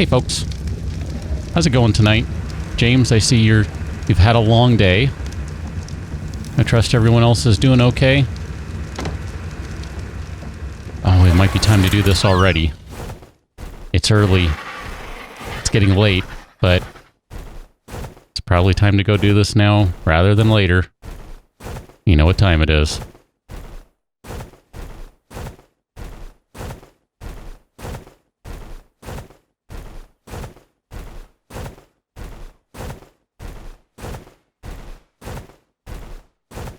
Hey folks, how's it going tonight? James, I see you've had a long day. I trust everyone else is doing okay. Oh, it might be time to do this already. It's early. It's getting late, but it's probably time to go do this now rather than later. You know what time it is.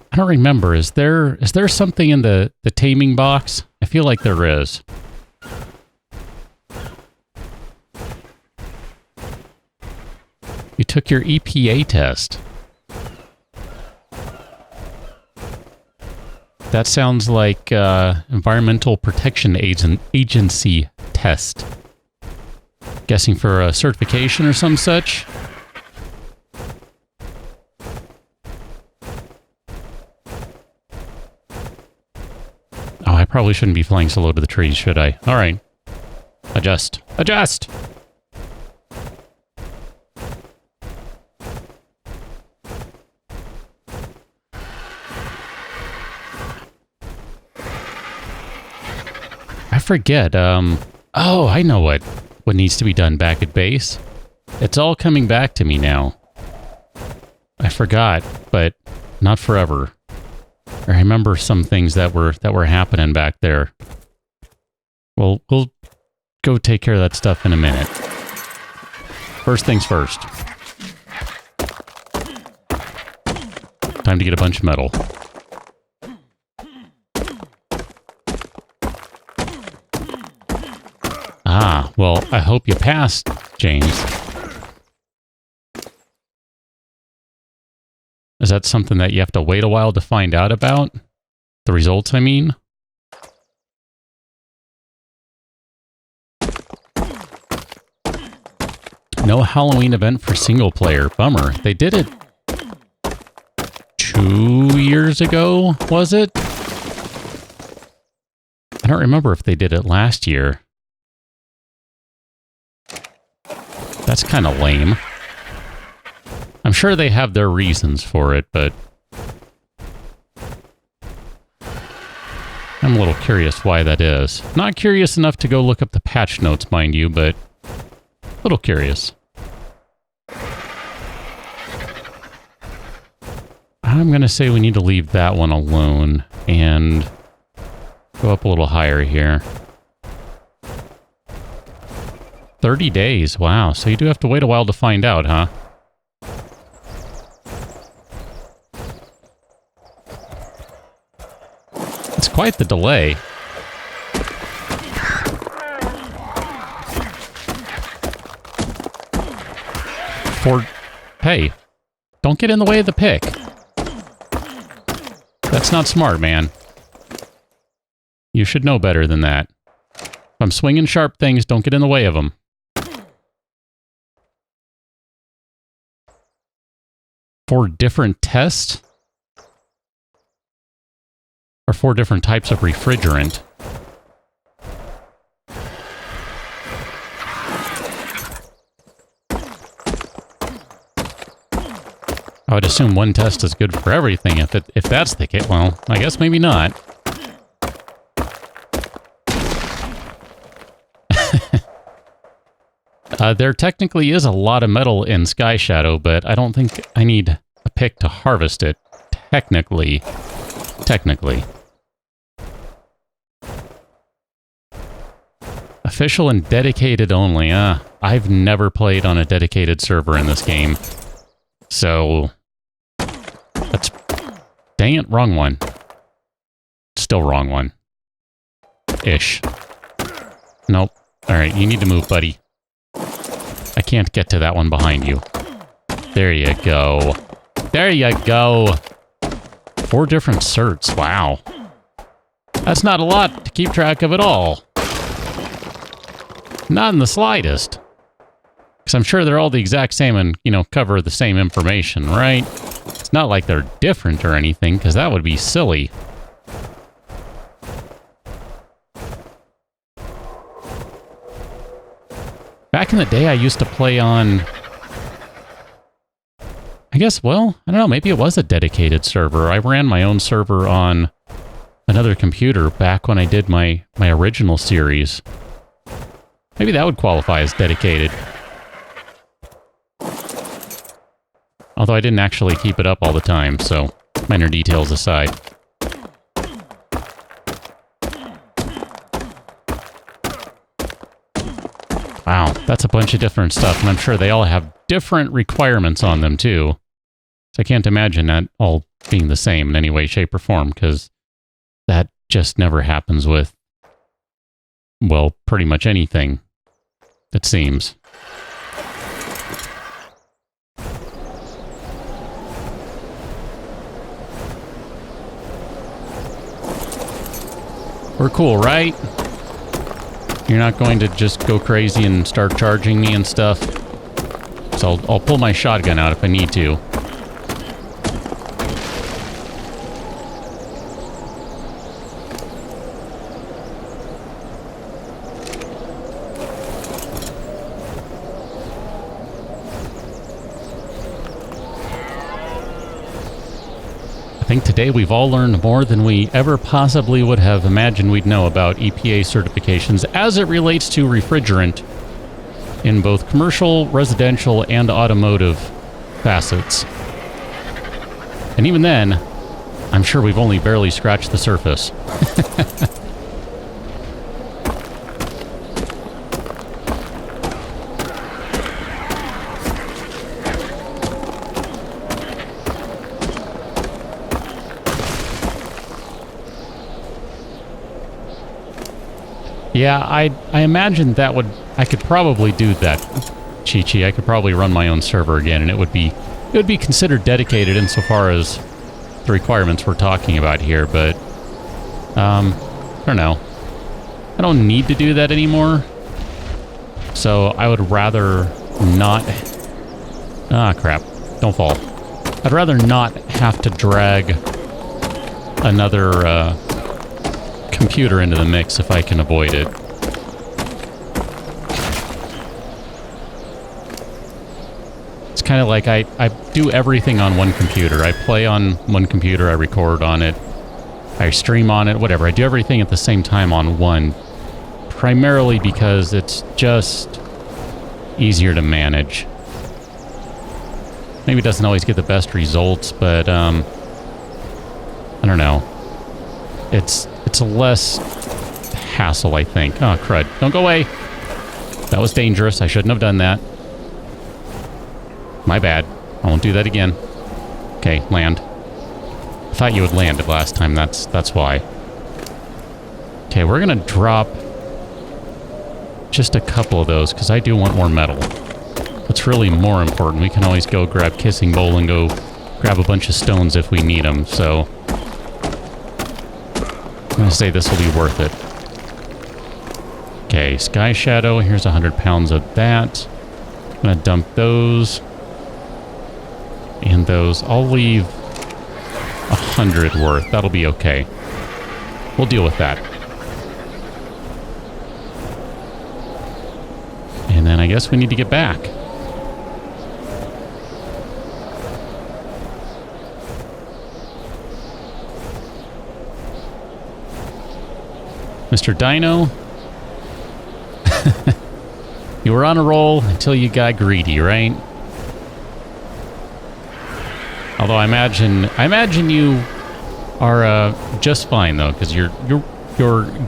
I don't remember. Is there something in the taming box? I feel like there is. You took your EPA test. That sounds like Environmental Protection Agency test. Guessing for a certification or some such? Oh, I probably shouldn't be flying so low to the trees, should I? All right. Adjust. Adjust! I forget. Oh, I know what needs to be done back at base. It's all coming back to me now. I forgot, but not forever. I remember some things that were happening back there. Well, we'll go take care of that stuff in a minute. First things first. Time to get a bunch of metal. Ah, well, I hope you passed, James. Is that something that you have to wait a while to find out about? The results, I mean? No Halloween event for single player. Bummer. They did it 2 years ago, was it? I don't remember if they did it last year. That's kind of lame. I'm sure they have their reasons for it, but I'm a little curious why that is. Not curious enough to go look up the patch notes, mind you, but a little curious. I'm going to say we need to leave that one alone and go up a little higher here. 30 days, wow. So you do have to wait a while to find out, huh? It's quite the delay. Hey, don't get in the way of the pick. That's not smart, man. You should know better than that. If I'm swinging sharp things, don't get in the way of them. 4 different tests? Or 4 different types of refrigerant? I would assume one test is good for everything. If that's the case, well, I guess maybe not. There technically is a lot of metal in Sky Shadow, but I don't think I need a pick to harvest it. Technically. Official and dedicated only. I've never played on a dedicated server in this game. So, that's... Dang it, wrong one. Still wrong one. Ish. Nope. Alright, you need to move, buddy. I can't get to that one behind you. There you go. There you go. 4 different certs. Wow. That's not a lot to keep track of at all. Not in the slightest. Because I'm sure they're all the exact same and, you know, cover the same information, right? It's not like they're different or anything, because that would be silly. Back in the day, I used to play on... I guess, well, I don't know, maybe it was a dedicated server. I ran my own server on another computer back when I did my original series. Maybe that would qualify as dedicated. Although I didn't actually keep it up all the time, so minor details aside. Wow, that's a bunch of different stuff, and I'm sure they all have different requirements on them, too. So I can't imagine that all being the same in any way, shape, or form, because that just never happens with, well, pretty much anything, it seems. We're cool, right? You're not going to just go crazy and start charging me and stuff. So I'll pull my shotgun out if I need to. I think today we've all learned more than we ever possibly would have imagined we'd know about EPA certifications as it relates to refrigerant in both commercial, residential, and automotive facets. And even then, I'm sure we've only barely scratched the surface. Yeah, I imagine that would... I could probably do that, Chi-Chi. I could probably run my own server again, and it would be considered dedicated insofar as the requirements we're talking about here, but... I don't know. I don't need to do that anymore. So I would rather not... Ah, crap. Don't fall. I'd rather not have to drag another, computer into the mix if I can avoid it. It's kind of like I do everything on one computer. I play on one computer, I record on it, I stream on it, whatever. I do everything at the same time on one, primarily because it's just easier to manage. Maybe it doesn't always get the best results, but I don't know. It's less hassle, I think. Oh, crud. Don't go away. That was dangerous. I shouldn't have done that. My bad. I won't do that again. Okay, land. I thought you would land it last time. That's why. Okay, we're going to drop just a couple of those, because I do want more metal. What's really more important, we can always go grab Kissing Bowl and go grab a bunch of stones if we need them, so... I'm going to say this will be worth it. Okay, Sky Shadow. Here's 100 pounds of that. I'm going to dump those. And those. I'll leave 100 worth. That'll be okay. We'll deal with that. And then I guess we need to get back. Mr. Dino, you were on a roll until you got greedy, right? Although I imagine you are just fine though, because your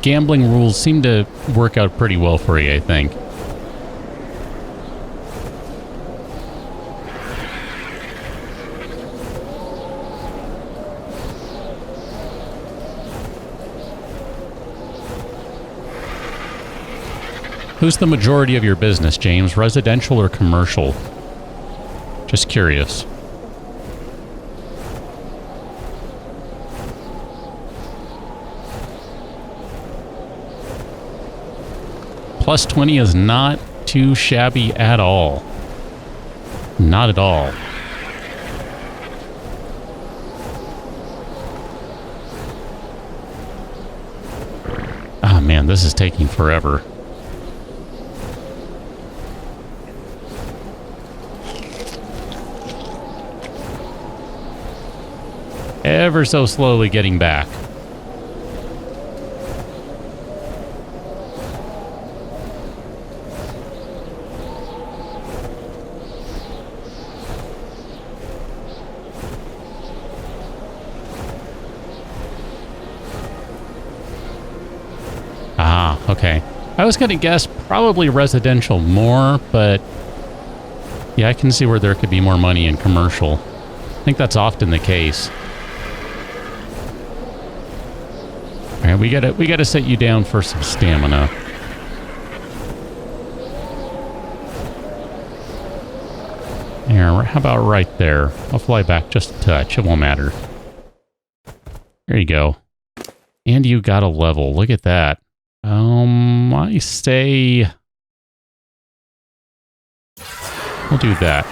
gambling rules seem to work out pretty well for you, I think. Who's the majority of your business, James? Residential or commercial? Just curious. Plus 20 is not too shabby at all. Not at all. Oh man, this is taking forever. ever so slowly getting back. Ah, okay. I was going to guess probably residential more, but yeah, I can see where there could be more money in commercial. I think that's often the case. All right, we gotta set you down for some stamina. Here, how about right there? I'll fly back just a touch. It won't matter. There you go. And you got a level. Look at that. I say we'll do that.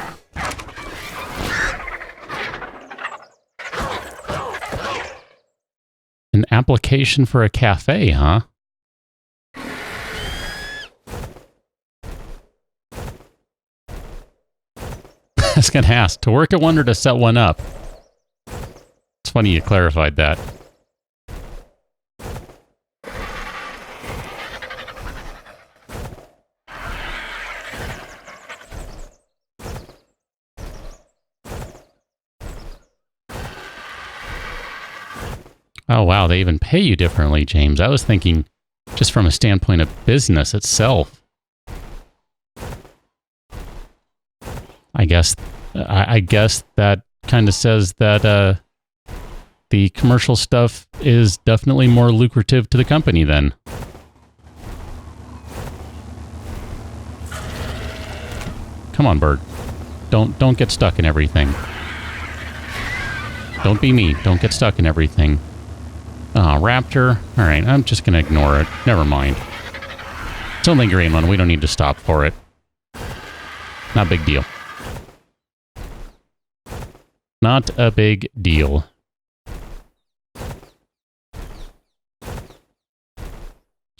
An application for a cafe, huh? I was gonna ask, to work at one or to set one up? It's funny you clarified that. Oh, wow, they even pay you differently, James. I was thinking just from a standpoint of business itself. I guess that kind of says that the commercial stuff is definitely more lucrative to the company then. Come on, bird. Don't get stuck in everything. Don't be me. Don't get stuck in everything. Ah, raptor. All right, I'm just going to ignore it. Never mind. It's only green one. We don't need to stop for it. Not a big deal. Not a big deal.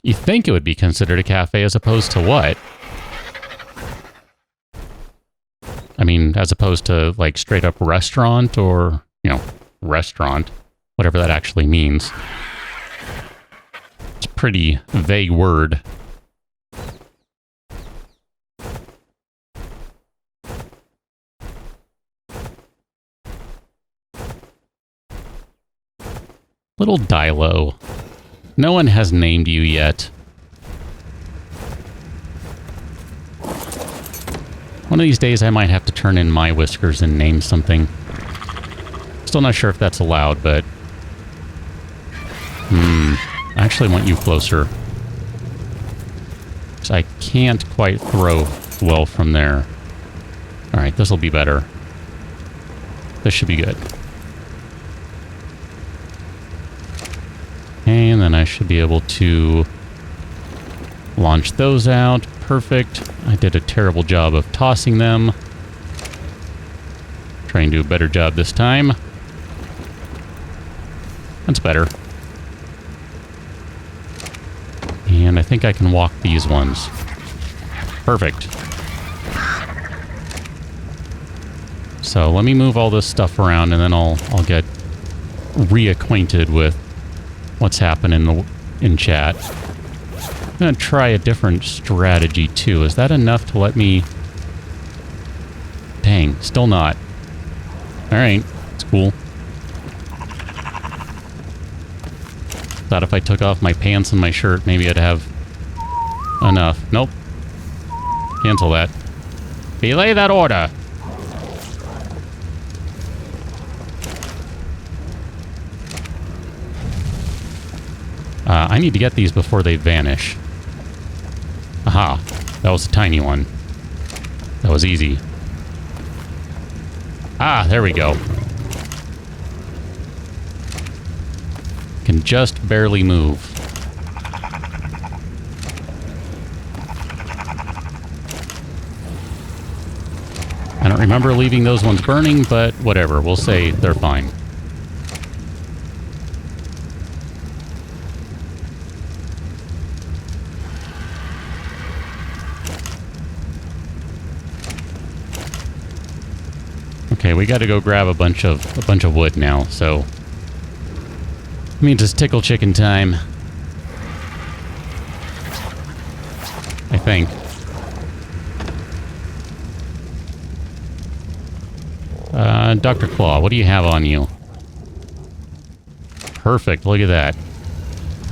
You think it would be considered a cafe as opposed to what? I mean, as opposed to like straight up restaurant or, you know, restaurant. Whatever that actually means. It's a pretty vague word. Little Dilo. No one has named you yet. One of these days I might have to turn in my whiskers and name something. Still not sure if that's allowed, but... I actually want you closer. Because I can't quite throw well from there. Alright, this will be better. This should be good. And then I should be able to launch those out. Perfect. I did a terrible job of tossing them. Try and do a better job this time. That's better. And I think I can walk these ones. Perfect. So let me move all this stuff around and then I'll get reacquainted with what's happening in chat. I'm going to try a different strategy too. Is that enough to let me... Dang, still not. Alright, it's cool. Thought if I took off my pants and my shirt, maybe I'd have enough. Nope. Cancel that. Belay that order. I need to get these before they vanish. Aha. That was a tiny one. That was easy. Ah, there we go. Can just barely move. I don't remember leaving those ones burning, but whatever. We'll say they're fine. Okay, we got to go grab a bunch of wood now. So Means it's tickle chicken time. I think. Dr. Claw, what do you have on you? Perfect, look at that.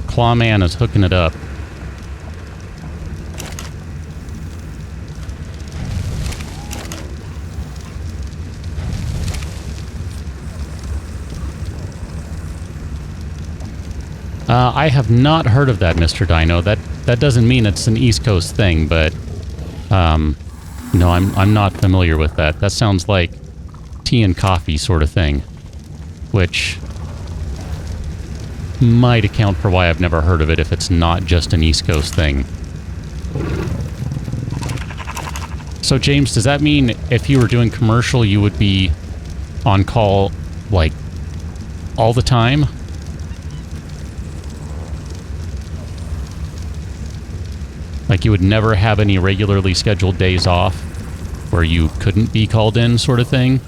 Clawman is hooking it up. I have not heard of that, Mr. Dino. That doesn't mean it's an East Coast thing, but no, I'm not familiar with that. That sounds like tea and coffee sort of thing, which might account for why I've never heard of it if it's not just an East Coast thing. So, James, does that mean if you were doing commercial, you would be on call, like, all the time? Like you would never have any regularly scheduled days off where you couldn't be called in, sort of thing?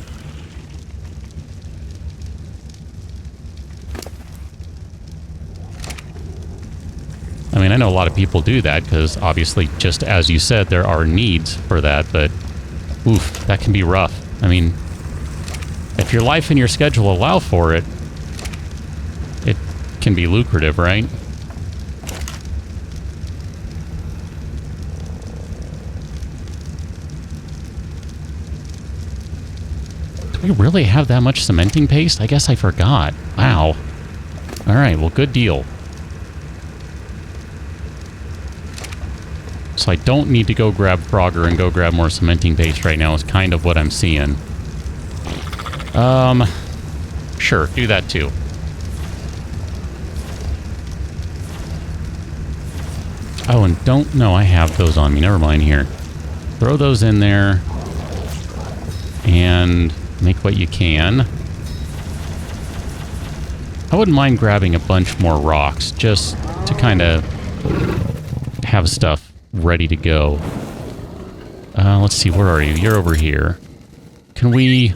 I mean, I know a lot of people do that because obviously, just as you said, there are needs for that, but oof, that can be rough. I mean, if your life and your schedule allow for it, it can be lucrative, right? Do we really have that much cementing paste? I guess I forgot. Wow. Alright, well, good deal. So I don't need to go grab Frogger and go grab more cementing paste right now is kind of what I'm seeing. Sure, do that too. Oh, and don't... No, I have those on me. Never mind here. Throw those in there. And make what you can. I wouldn't mind grabbing a bunch more rocks just to kind of have stuff ready to go. Let's see, where are you? You're over here. Can we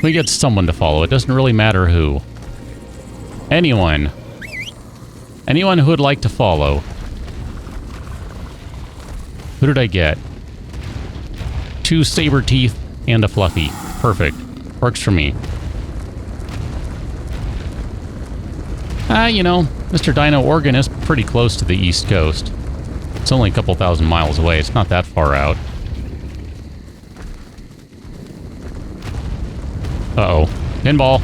get someone to follow? It doesn't really matter who. Anyone. Anyone who would like to follow. Who did I get? 2 saber teeth and a fluffy. Perfect. Works for me. You know, Mr. Dino, Oregon is pretty close to the East Coast. It's only a couple thousand miles away. It's not that far out. Uh-oh. Pinball.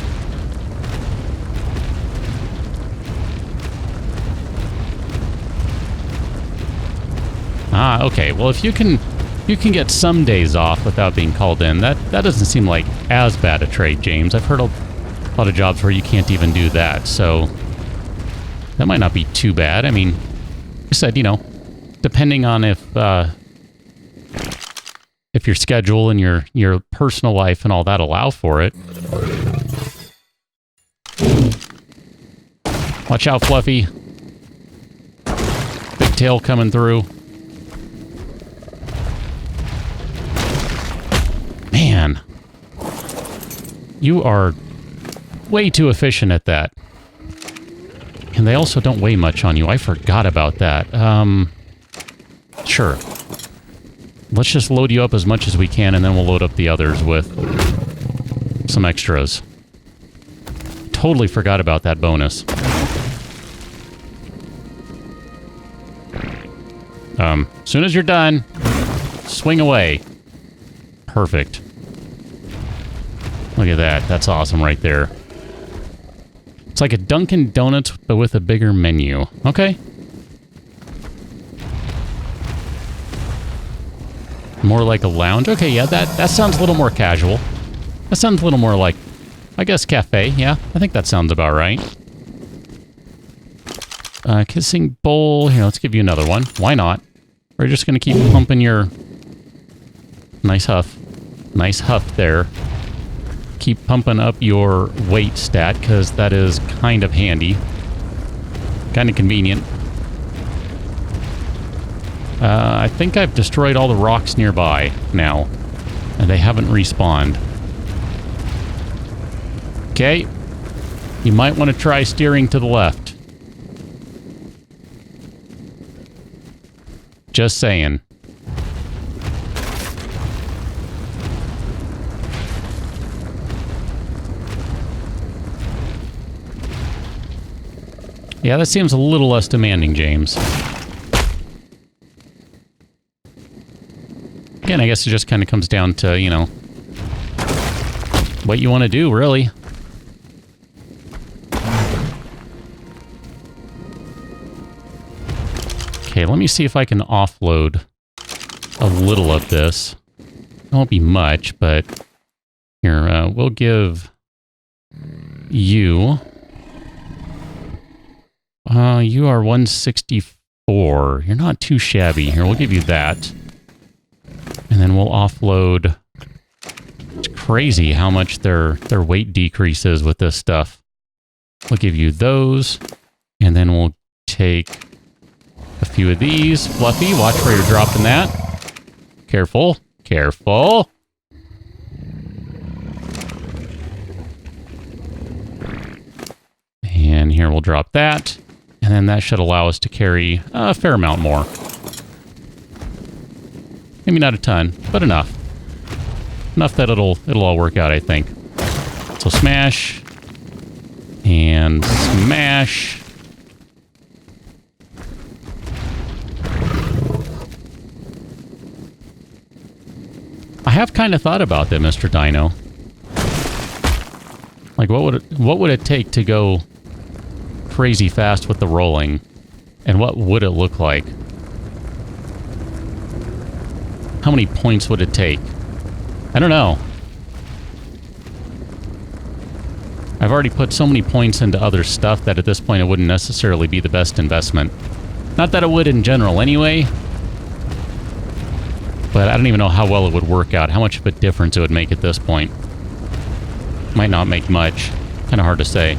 Ah, okay. Well, if you can get some days off without being called in, that doesn't seem like as bad a trade, James. I've heard a lot of jobs where you can't even do that, so that might not be too bad. I mean, you said, you know, depending on if your schedule and your personal life and all that allow for it. Watch out, Fluffy. Big tail coming through. Man. You are way too efficient at that. And they also don't weigh much on you. I forgot about that. Sure. Let's just load you up as much as we can, and then we'll load up the others with some extras. Totally forgot about that bonus. Soon as you're done, swing away. Perfect. Look at that. That's awesome right there. It's like a Dunkin' Donuts, but with a bigger menu. Okay. More like a lounge. Okay, yeah, that sounds a little more casual. That sounds a little more like, I guess, cafe. Yeah, I think that sounds about right. Kissing bowl. Here, let's give you another one. Why not? We're just going to keep pumping your... Nice huff. Nice huff there. Keep pumping up your weight stat, because that is kind of handy. Kind of convenient. I think I've destroyed all the rocks nearby now, and they haven't respawned. Okay. You might want to try steering to the left. Just saying. Yeah, that seems a little less demanding, James. Again, I guess it just kind of comes down to, you know, what you want to do, really. Okay, let me see if I can offload a little of this. It won't be much, but here, we'll give you... you are 164. You're not too shabby. Here, we'll give you that. And then we'll offload... It's crazy how much their weight decreases with this stuff. We'll give you those. And then we'll take a few of these. Fluffy, watch where you're dropping that. Careful. Careful. And here we'll drop that. And then that should allow us to carry a fair amount more. Maybe not a ton, but enough. Enough that it'll all work out, I think. So smash. And smash. I have kind of thought about that, Mr. Dino. Like, what would it take to go crazy fast with the rolling? And what would it look like? How many points would it take? I don't know. I've already put so many points into other stuff that at this point it wouldn't necessarily be the best investment. Not that it would in general anyway. But I don't even know how well it would work out, how much of a difference it would make at this point. Might not make much. Kind of hard to say.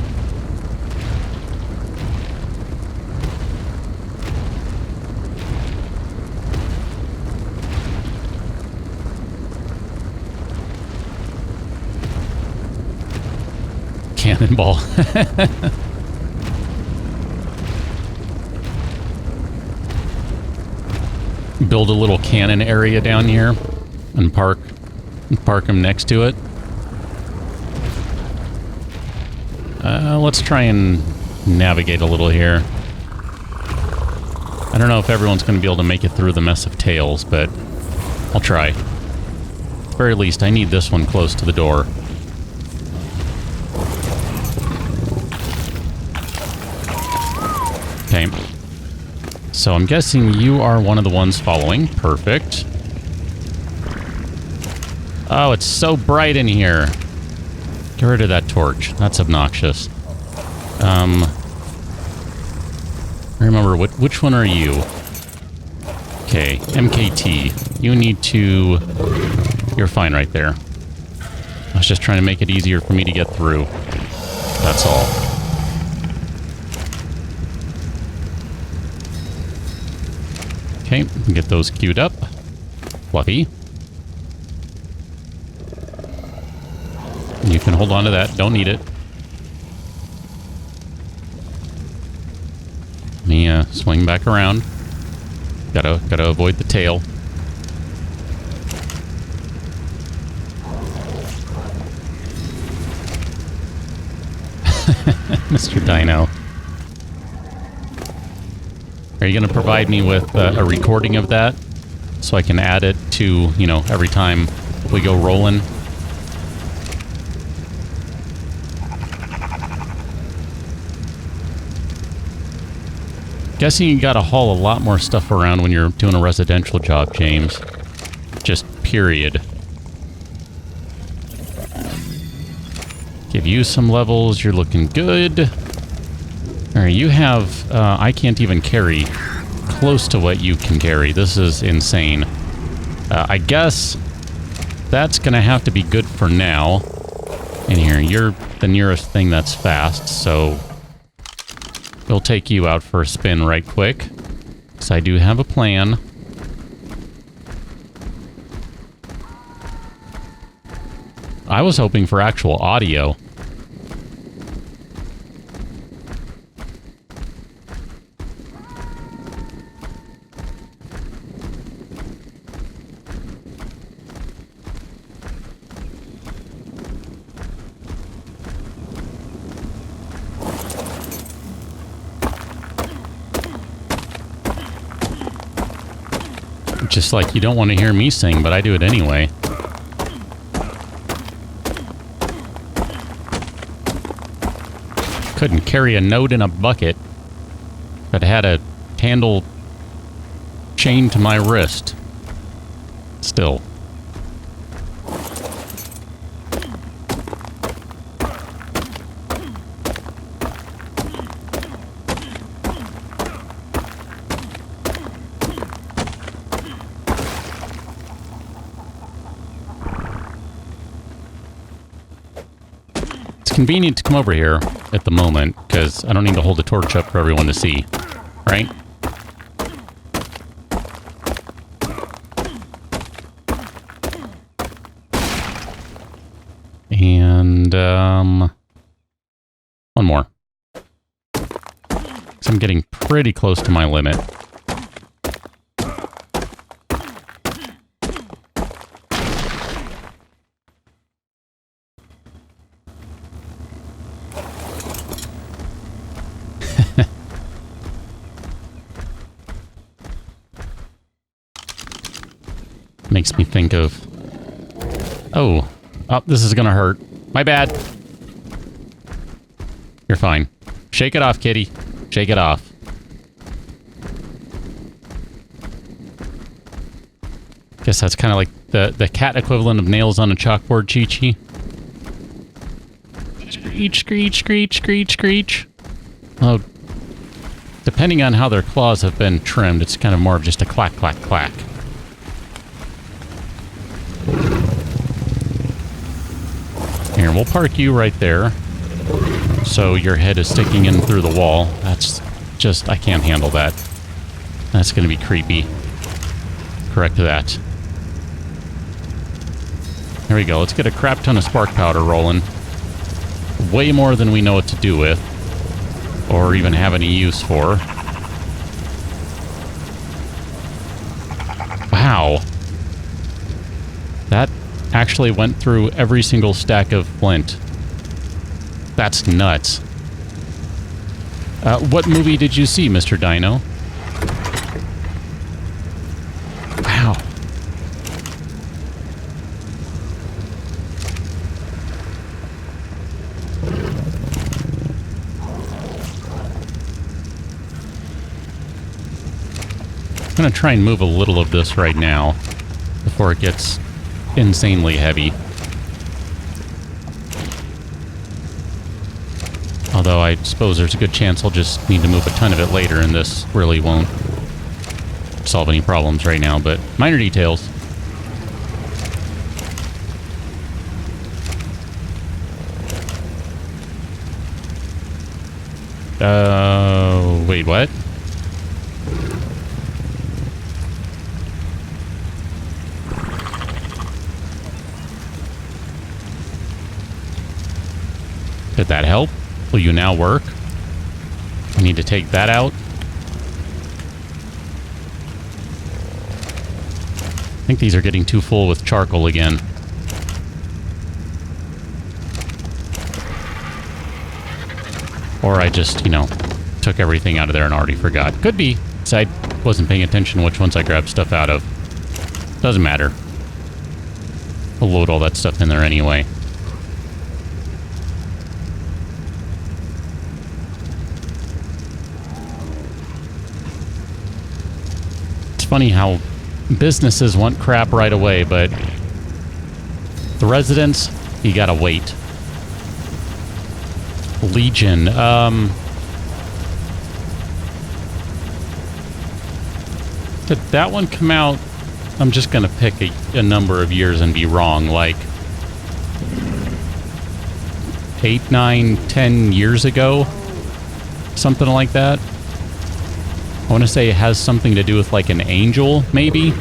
Cannonball. Build a little cannon area down here and park them next to it. Let's try and navigate a little here. I don't know if everyone's going to be able to make it through the mess of tails, but I'll try. At the very least, I need this one close to the door. Okay. So I'm guessing you are one of the ones following. Perfect. Oh, it's so bright in here. Get rid of that torch. That's obnoxious. Remember, which one are you? Okay, MKT. You need to... You're fine right there. I was just trying to make it easier for me to get through. That's all. Okay, get those queued up. Fluffy. You can hold on to that. Don't need it. Let me swing back around. Gotta avoid the tail. Mr. Dino. Are you going to provide me with a recording of that so I can add it to, you know, every time we go rolling? Guessing you got to haul a lot more stuff around when you're doing a residential job, James. Just period. Give you some levels. You're looking good. All right, you have... I can't even carry close to what you can carry. This is insane. I guess that's going to have to be good for now. And here, you're the nearest thing that's fast, so... We'll take you out for a spin right quick. Because I do have a plan. I was hoping for actual audio. Just like you don't want to hear me sing, but I do it anyway. Couldn't carry a note in a bucket that had a handle chained to my wrist. Still. Convenient to come over here at the moment because I don't need to hold the torch up for everyone to see, right? And one more. So I'm getting pretty close to my limit. Makes me think of... Oh, this is gonna hurt. My bad. You're fine. Shake it off, kitty. Shake it off. Guess that's kind of like the cat equivalent of nails on a chalkboard, Chi-Chi. Screech, screech, screech, screech, screech. Oh, depending on how their claws have been trimmed, it's kind of more of just a clack, clack, clack. Here, we'll park you right there. So your head is sticking in through the wall. That's just... I can't handle that. That's going to be creepy. Correct that. There we go. Let's get a crap ton of spark powder rolling. Way more than we know what to do with. Or even have any use for. Wow. That actually went through every single stack of flint. That's nuts. What movie did you see, Mr. Dino? Wow. I'm gonna try and move a little of this right now before it gets insanely heavy. Although I suppose there's a good chance I'll just need to move a ton of it later, and this really won't solve any problems right now, but minor details. Wait, what? Did that help? Will you now work? I need to take that out. I think these are getting too full with charcoal again. Or I just, you know, took everything out of there and already forgot. Could be. So I wasn't paying attention which ones I grabbed stuff out of. Doesn't matter. We'll load all that stuff in there anyway. Funny how businesses want crap right away, but the residents, you gotta wait. Legion. Did that one come out? I'm just gonna pick a number of years and be wrong, like 8, 9, 10 years ago? Something like that. I want to say it has something to do with like an angel, maybe?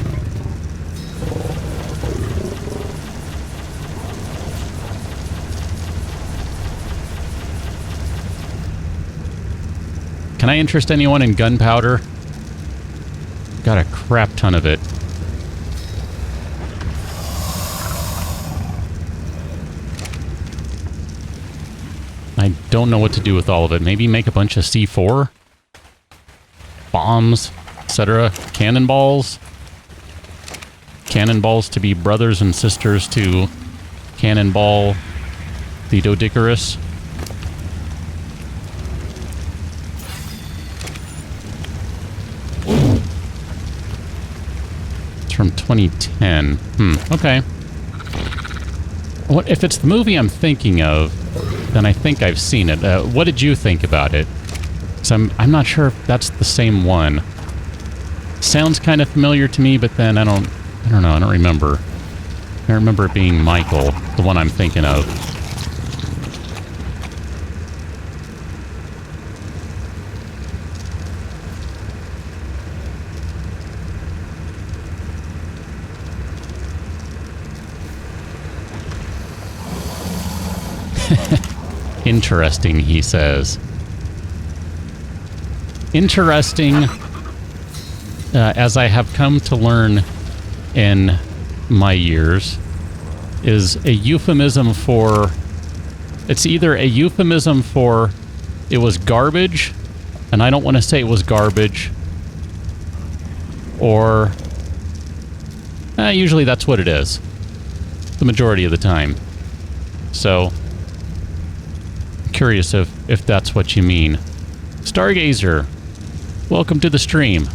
Can I interest anyone in gunpowder? Got a crap ton of it. I don't know what to do with all of it. Maybe make a bunch of C4? Bombs, etc. Cannonballs. cannonballs to be brothers and sisters to Cannonball the Dodicarus. It's from 2010. Okay. What if it's the movie I'm thinking of, then I think I've seen it. What did you think about it? So I'm not sure if that's the same one. Sounds kind of familiar to me, but then I don't know, I don't remember. I remember it being Michael, the one I'm thinking of. Interesting, he says. Interesting, as I have come to learn in my years, is a euphemism for... It's either a euphemism for it was garbage, and I don't want to say it was garbage, or... usually that's what it is. The majority of the time. So... curious if that's what you mean. Stargazer, welcome to the stream.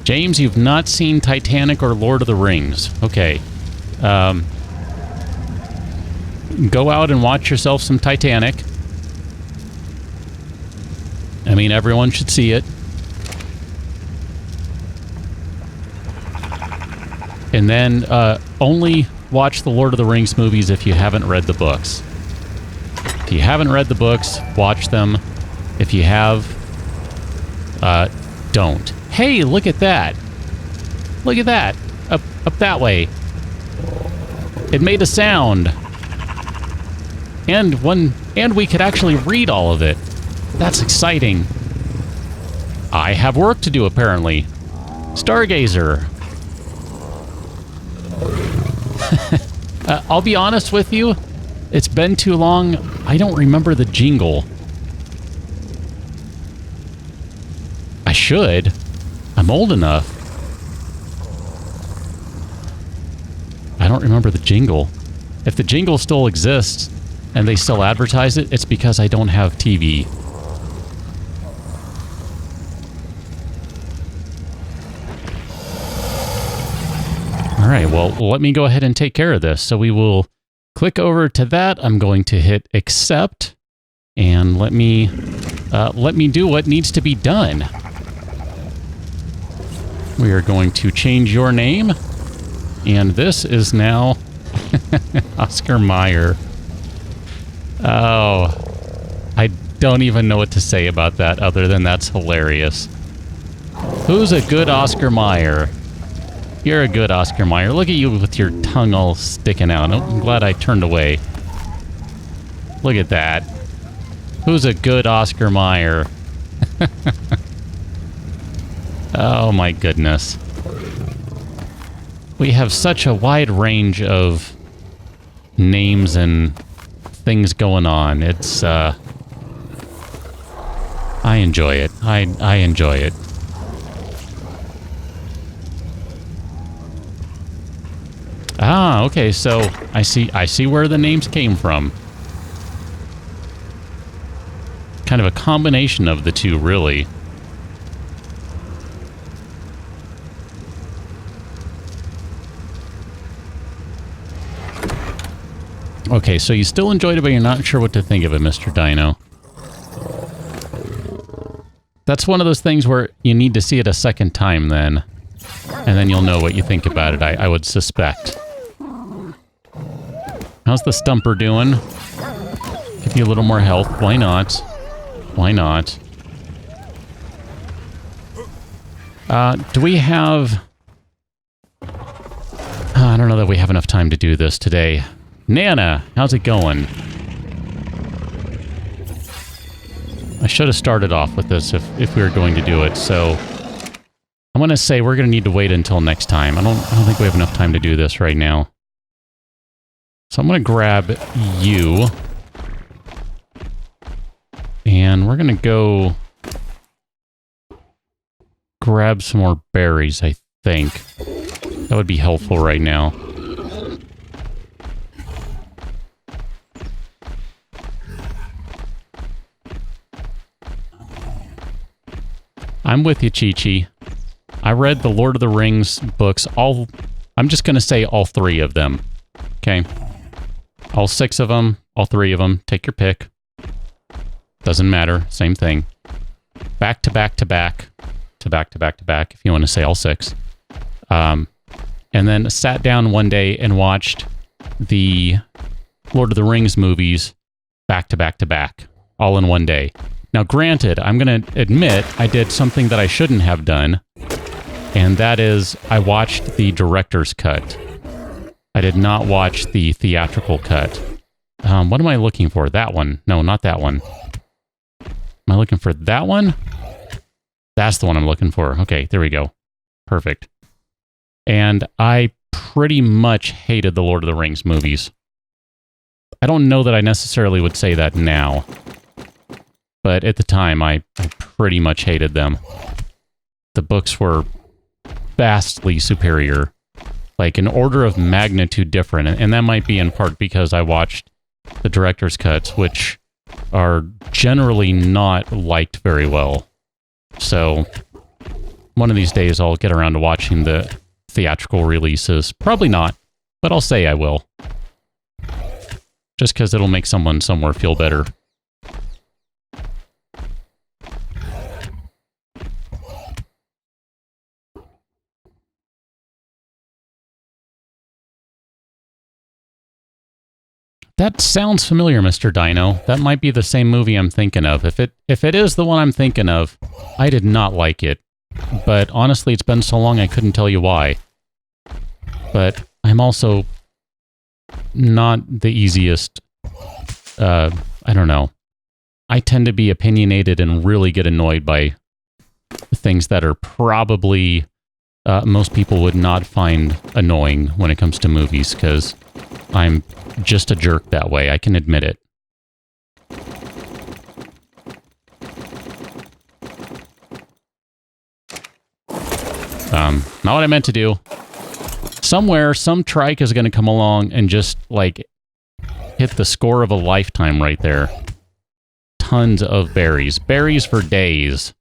James, you've not seen Titanic or Lord of the Rings. Okay. Go out and watch yourself some Titanic. I mean, everyone should see it. And then only watch the Lord of the Rings movies if you haven't read the books. If you haven't read the books, watch them. If you have, don't. Hey, look at that. Look at that. Up that way. It made a sound. And we could actually read all of it. That's exciting. I have work to do, apparently. Stargazer. I'll be honest with you, it's been too long. I don't remember the jingle. I should. I'm old enough. I don't remember the jingle. If the jingle still exists and they still advertise it, it's because I don't have TV. All right, well, let me go ahead and take care of this. So we will click over to that. I'm going to hit accept, and let me do what needs to be done. We are going to change your name, and this is now Oscar Mayer. Oh, I don't even know what to say about that other than that's hilarious. Who's a good Oscar Mayer? You're a good Oscar Mayer. Look at you with your tongue all sticking out. Oh, I'm glad I turned away. Look at that. Who's a good Oscar Mayer? Oh my goodness. We have such a wide range of names and things going on. It's, I enjoy it. I enjoy it. Ah, okay, so I see where the names came from. Kind of a combination of the two, really. Okay, so you still enjoyed it, but you're not sure what to think of it, Mr. Dino. That's one of those things where you need to see it a second time, then. And then you'll know what you think about it, I would suspect. How's the stumper doing? Give you a little more health. Why not? Why not? Do we have... I don't know that we have enough time to do this today. Nana, how's it going? I should have started off with this if we were going to do it, so... I'm going to say we're going to need to wait until next time. I don't think we have enough time to do this right now. So I'm going to grab you. And we're going to go grab some more berries, I think. That would be helpful right now. I'm with you, Chi-Chi. I read the Lord of the Rings books, I'm just going to say all 3 of them. Okay? All 6 of them, all 3 of them. Take your pick. Doesn't matter. Same thing. Back to back to back. To back to back to back, if you want to say all 6. And then sat down one day and watched the Lord of the Rings movies back to back to back. All in one day. Now, granted, I'm going to admit I did something that I shouldn't have done. And that is, I watched the director's cut. I did not watch the theatrical cut. What am I looking for? That one. No, not that one. Am I looking for that one? That's the one I'm looking for. Okay, there we go. Perfect. And I pretty much hated the Lord of the Rings movies. I don't know that I necessarily would say that now. But at the time, I pretty much hated them. The books were vastly superior. Like an order of magnitude different. And that might be in part because I watched the director's cuts, which are generally not liked very well. So one of these days I'll get around to watching the theatrical releases. Probably not, but I'll say I will. Just because it'll make someone somewhere feel better. That sounds familiar, Mr. Dino. That might be the same movie I'm thinking of. If it is the one I'm thinking of, I did not like it. But honestly, it's been so long I couldn't tell you why. But I'm also not the easiest... I don't know. I tend to be opinionated and really get annoyed by things that are probably... most people would not find annoying when it comes to movies, because I'm just a jerk that way. I can admit it. Not what I meant to do. Somewhere, some trike is going to come along and just, like, hit the score of a lifetime right there. Tons of berries. Berries for days.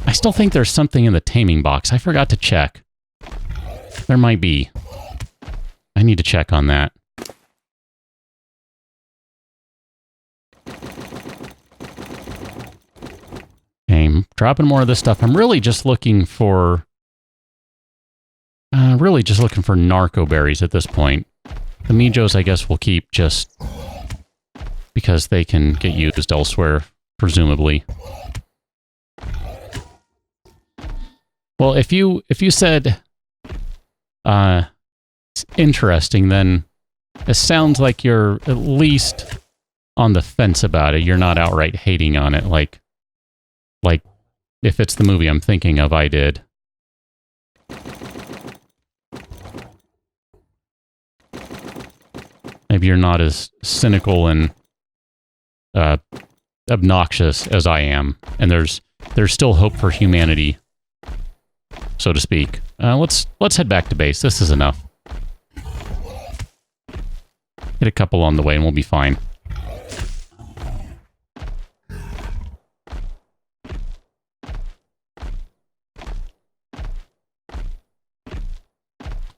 I still think there's something in the taming box. I forgot to check. There might be. I need to check on that. Okay, I'm dropping more of this stuff. I'm really just looking for... narco berries at this point. The Mijos, I guess, we'll keep just because they can get used elsewhere, presumably. Well, if you said it's interesting, then it sounds like you're at least on the fence about it. You're not outright hating on it, like if it's the movie I'm thinking of, I did. Maybe you're not as cynical and obnoxious as I am, and there's still hope for humanity, so to speak. Let's head back to base. This is enough. Hit a couple on the way and we'll be fine.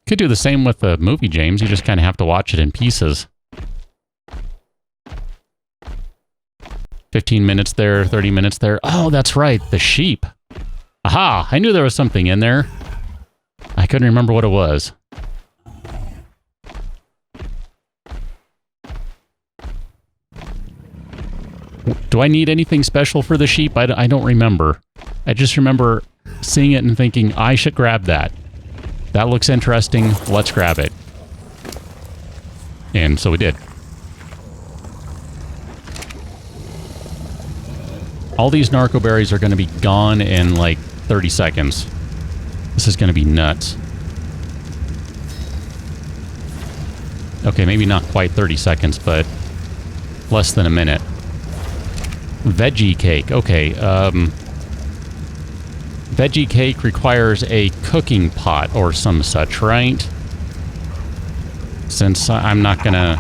Could do the same with the movie, James. You just kind of have to watch it in pieces. 15 minutes there, 30 minutes there. Oh, that's right. The sheep. Aha! I knew there was something in there. I couldn't remember what it was. Do I need anything special for the sheep? I don't remember. I just remember seeing it and thinking, I should grab that. That looks interesting. Let's grab it. And so we did. All these narco berries are going to be gone in like 30 seconds. This is going to be nuts. Okay, maybe not quite 30 seconds, but less than a minute. Veggie cake. Okay. Veggie cake requires a cooking pot or some such, right? Since I'm not gonna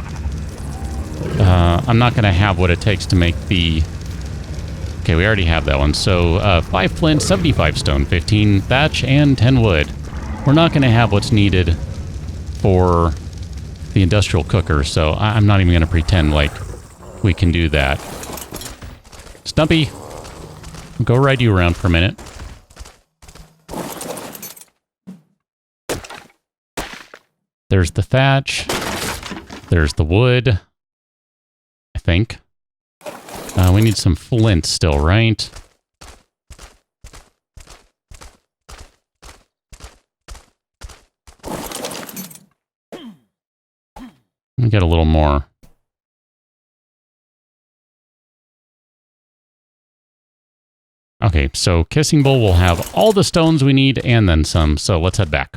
have what it takes to make the... Okay, we already have that one. So 5 flint, 75 stone, 15 thatch, and 10 wood. We're not gonna have what's needed for the industrial cooker, so I'm not even gonna pretend like we can do that. Stumpy, I'll go ride you around for a minute. There's the thatch. There's the wood. I think. We need some flint still, right? Let me get a little more. Okay, so Kissing Bowl will have all the stones we need and then some, so let's head back.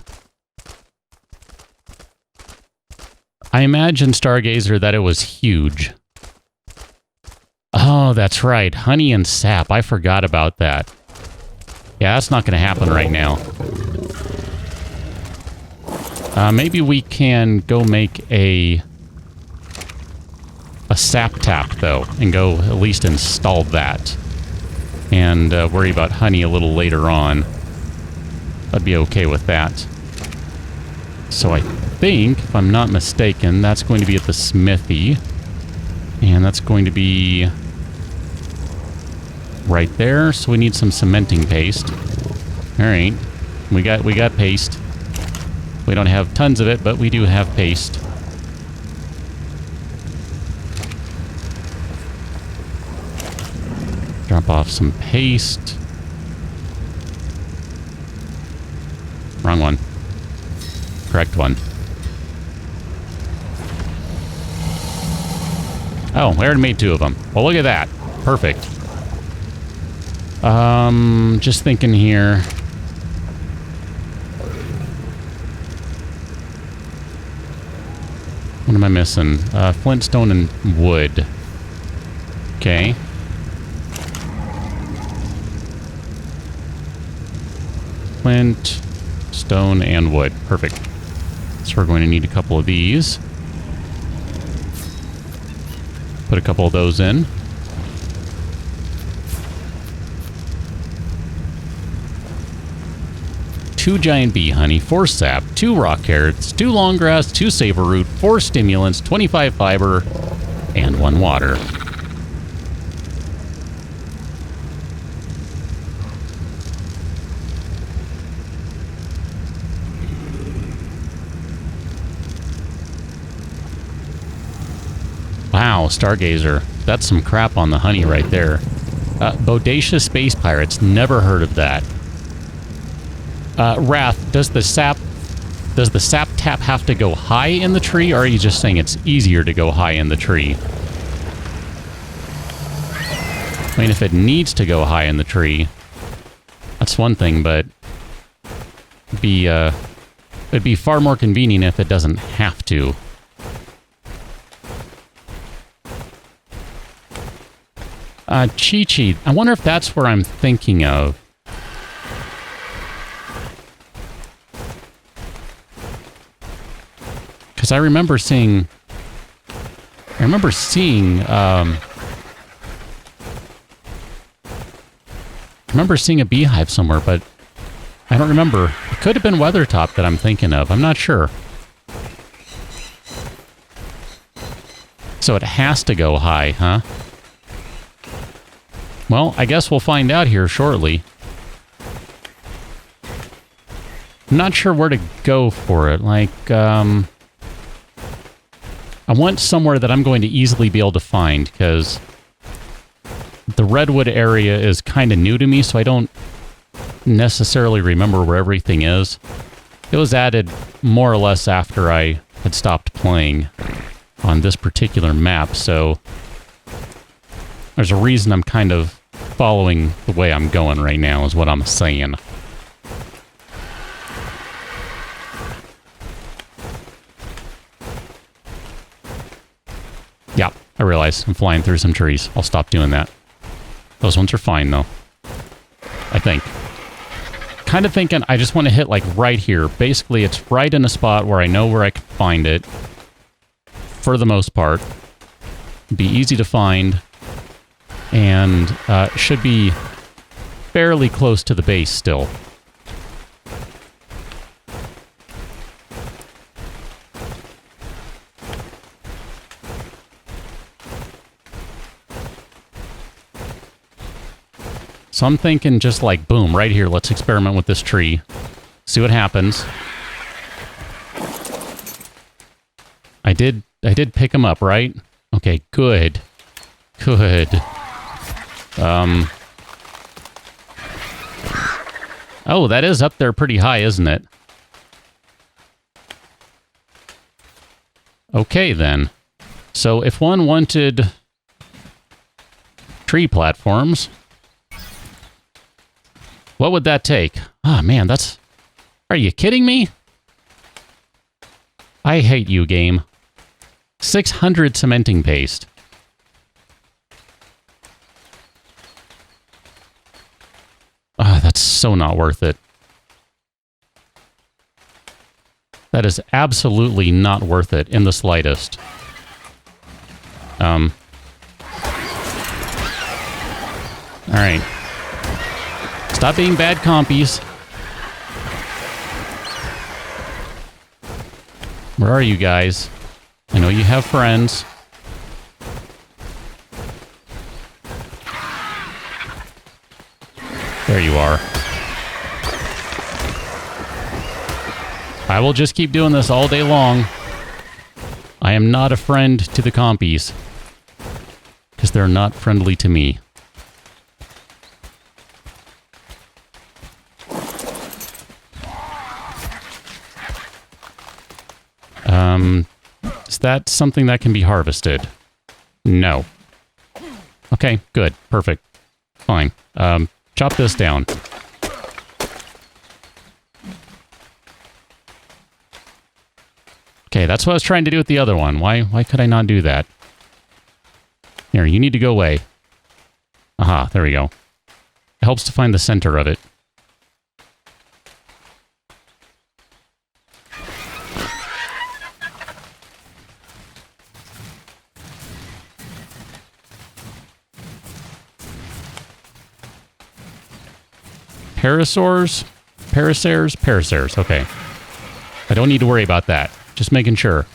I imagine, Stargazer, that it was huge. Oh, that's right. Honey and sap. I forgot about that. Yeah, that's not going to happen right now. Maybe we can go make a sap tap, though, and go at least install that. And worry about honey a little later on. I'd be okay with that. So I think, if I'm not mistaken, that's going to be at the smithy. And that's going to be right there. So we need some cementing paste. Alright. We got paste. We don't have tons of it, but we do have paste. Drop off some paste. Wrong one. Correct one. Oh, I already made 2 of them. Well, look at that. Perfect. Just thinking here. What am I missing? Flintstone and wood. Okay. Flint, stone, and wood. Perfect. So we're going to need a couple of these. Put a couple of those in. Two giant bee honey, 4 sap, 2 rock carrots, 2 long grass, 2 savor root, 4 stimulants, 25 fiber, and 1 water. Wow, Stargazer. That's some crap on the honey right there. Bodacious Space Pirates. Never heard of that. Wrath, does the sap tap have to go high in the tree, or are you just saying it's easier to go high in the tree? I mean, if it needs to go high in the tree, that's one thing, but it'd be far more convenient if it doesn't have to. Chi-Chi. I wonder if that's where I'm thinking of. Because I remember seeing a beehive somewhere, but I don't remember. It could have been Weathertop that I'm thinking of. I'm not sure. So it has to go high, huh? Well, I guess we'll find out here shortly. I'm not sure where to go for it. Like, I want somewhere that I'm going to easily be able to find, because the redwood area is kind of new to me, so I don't necessarily remember where everything is. It was added more or less after I had stopped playing on this particular map, so there's a reason I'm kind of following the way I'm going right now, is what I'm saying. Yeah, I realize I'm flying through some trees. I'll stop doing that. Those ones are fine, though. I think. Kind of thinking I just want to hit, like, right here. Basically, it's right in a spot where I know where I can find it. For the most part. Be easy to find. And should be fairly close to the base still. So I'm thinking just like, boom, right here, let's experiment with this tree. See what happens. I did pick him up, right? Okay, good. Good. Oh, that is up there pretty high, isn't it? Okay, then. So if one wanted tree platforms, what would that take? Oh, man, that's... Are you kidding me? I hate you, game. 600 cementing paste. Ah, that's so not worth it. That is absolutely not worth it in the slightest. All right. Stop being bad compies. Where are you guys? I know you have friends. There you are. I will just keep doing this all day long. I am not a friend to the compies. Because they're not friendly to me. Is that something that can be harvested? No. Okay, good. Perfect. Fine. Chop this down. Okay, that's what I was trying to do with the other one. Why could I not do that? Here, you need to go away. Aha, there we go. It helps to find the center of it. Parasaurs? Paracers? Paracers, okay. I don't need to worry about that. Just making sure.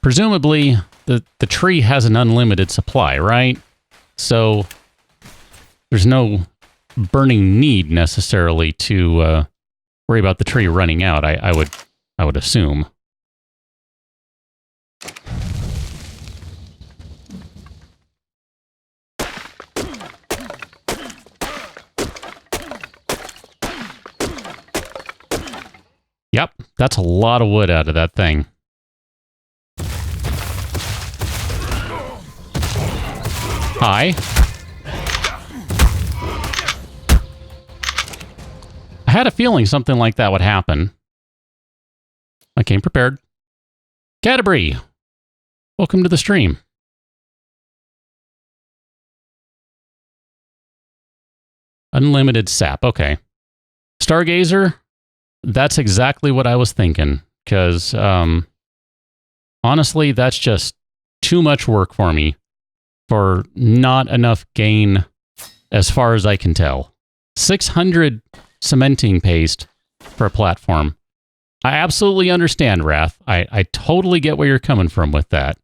Presumably, the tree has an unlimited supply, right? So, there's no burning need necessarily to worry about the tree running out, I would assume. Yep, that's a lot of wood out of that thing. Hi. I had a feeling something like that would happen. I came prepared. Canterbury, welcome to the stream. Unlimited sap, okay. Stargazer, that's exactly what I was thinking, because honestly, that's just too much work for me for not enough gain as far as I can tell. 600 cementing paste for a platform. I absolutely understand, Wrath. I totally get where you're coming from with that.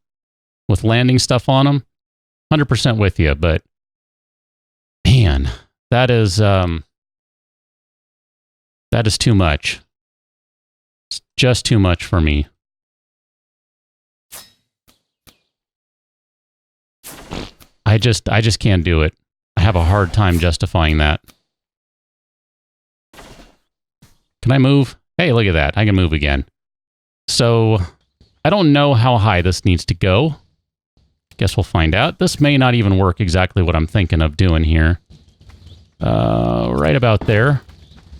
With landing stuff on them, 100% with you, but man, that is too much. It's just too much for me. I just can't do it. I have a hard time justifying that. Can I move? Hey, look at that. I can move again. So, I don't know how high this needs to go. Guess we'll find out. This may not even work exactly what I'm thinking of doing here. Right about there.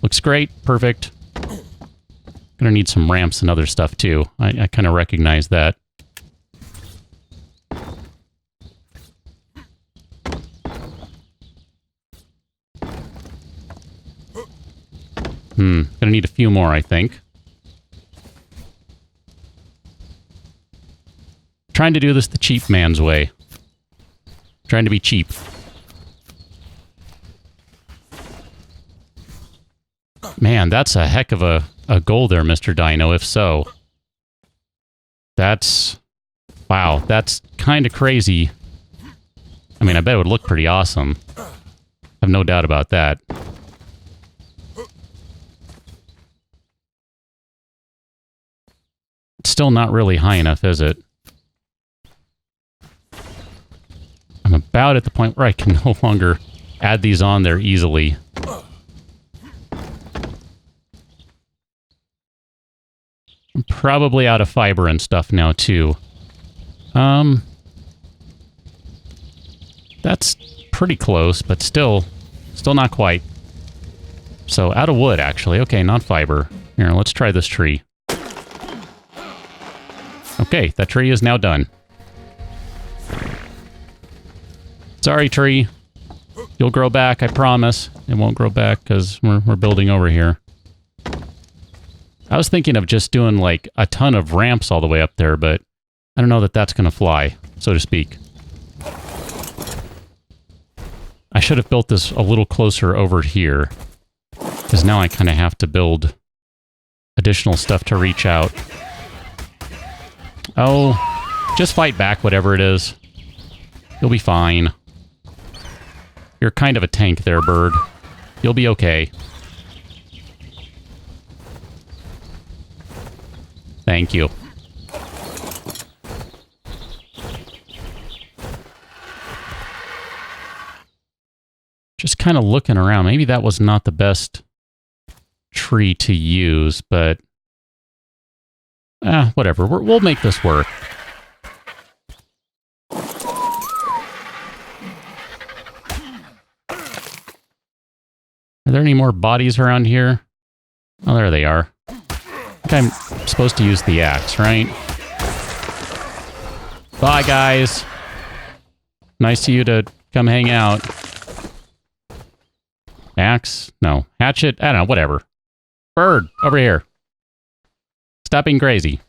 Looks great. Perfect. Gonna need some ramps and other stuff too. I kind of recognize that. Gonna need a few more, I think. Trying to do this the cheap man's way. Trying to be cheap. Man, that's a heck of a goal there, Mr. Dino, if so. That's... Wow, that's kind of crazy. I mean, I bet it would look pretty awesome. I have no doubt about that. It's still not really high enough, is it? I'm about at the point where I can no longer add these on there easily. I'm probably out of fiber and stuff now, too. That's pretty close, but still not quite. So, out of wood, actually. Okay, not fiber. Here, let's try this tree. Okay, that tree is now done. Sorry, tree. You'll grow back, I promise. It won't grow back because we're building over here. I was thinking of just doing, like, a ton of ramps all the way up there, but I don't know that that's going to fly, so to speak. I should have built this a little closer over here, because now I kind of have to build additional stuff to reach out. Oh, just fight back, whatever it is. You'll be fine. You're kind of a tank there, bird. You'll be okay. Thank you. Just kind of looking around. Maybe that was not the best tree to use, but... whatever. We'll make this work. Are there any more bodies around here? Oh, there they are. I think I'm supposed to use the axe, right? Bye, guys. Nice of you to come hang out. Axe? No. Hatchet? I don't know, whatever. Bird, over here. Stop being crazy.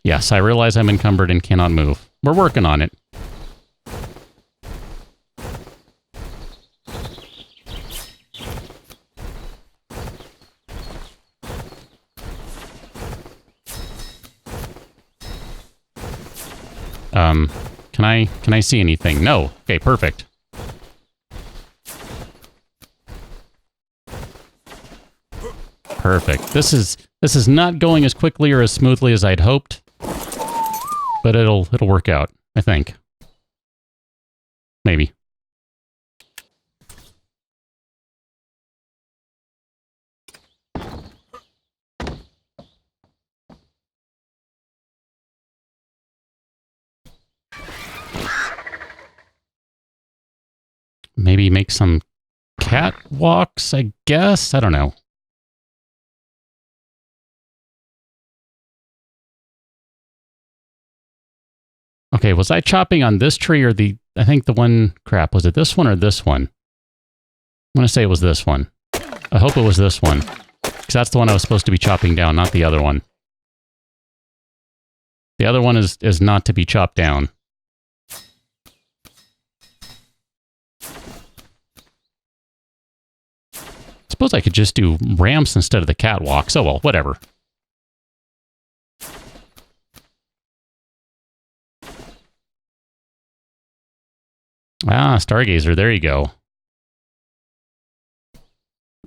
Yes, I realize I'm encumbered and cannot move. We're working on it. Can I see anything? No. Okay, perfect. Perfect. This is not going as quickly or as smoothly as I'd hoped, but it'll work out, I think. Maybe. Maybe make some catwalks, I guess? I don't know. Okay, was I chopping on this tree or the... I think the one... Crap, was it this one or this one? I'm going to say it was this one. I hope it was this one. Because that's the one I was supposed to be chopping down, not the other one. The other one is not to be chopped down. Suppose I could just do ramps instead of the catwalks. Oh well, whatever. Ah, Stargazer, there you go.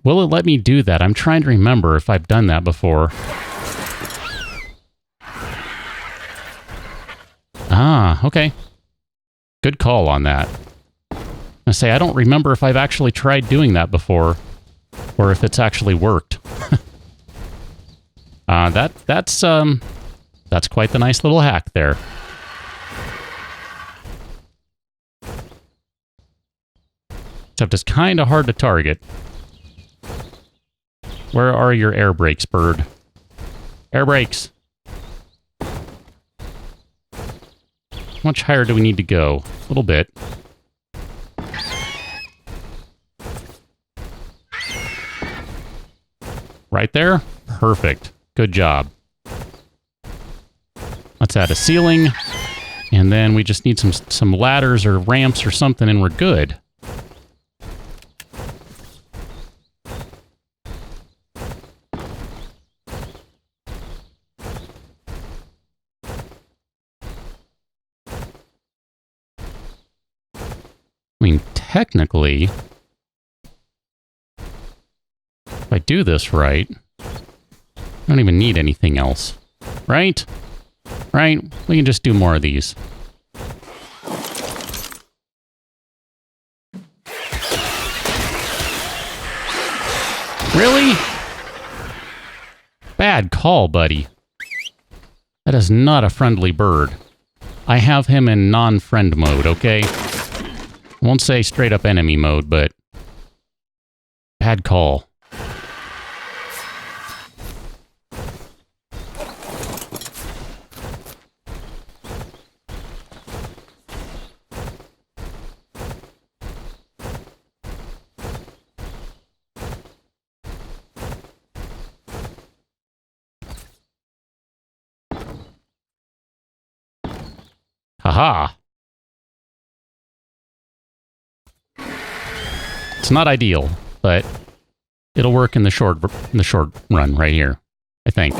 Will it let me do that? I'm trying to remember if I've done that before. Ah, okay. Good call on that. I say I don't remember if I've actually tried doing that before. Or if it's actually worked. That's quite the nice little hack there. Except it's kind of hard to target. Where are your air brakes, bird? Air brakes! How much higher do we need to go? A little bit. Right there? Perfect. Good job. Let's add a ceiling. And then we just need some ladders or ramps or something and we're good. I mean, technically, if I do this right, I don't even need anything else. Right? Right? We can just do more of these. Really? Bad call, buddy. That is not a friendly bird. I have him in non-friend mode, okay? I won't say straight up enemy mode, but bad call. Haha. It's not ideal, but it'll work in the short run right here, I think.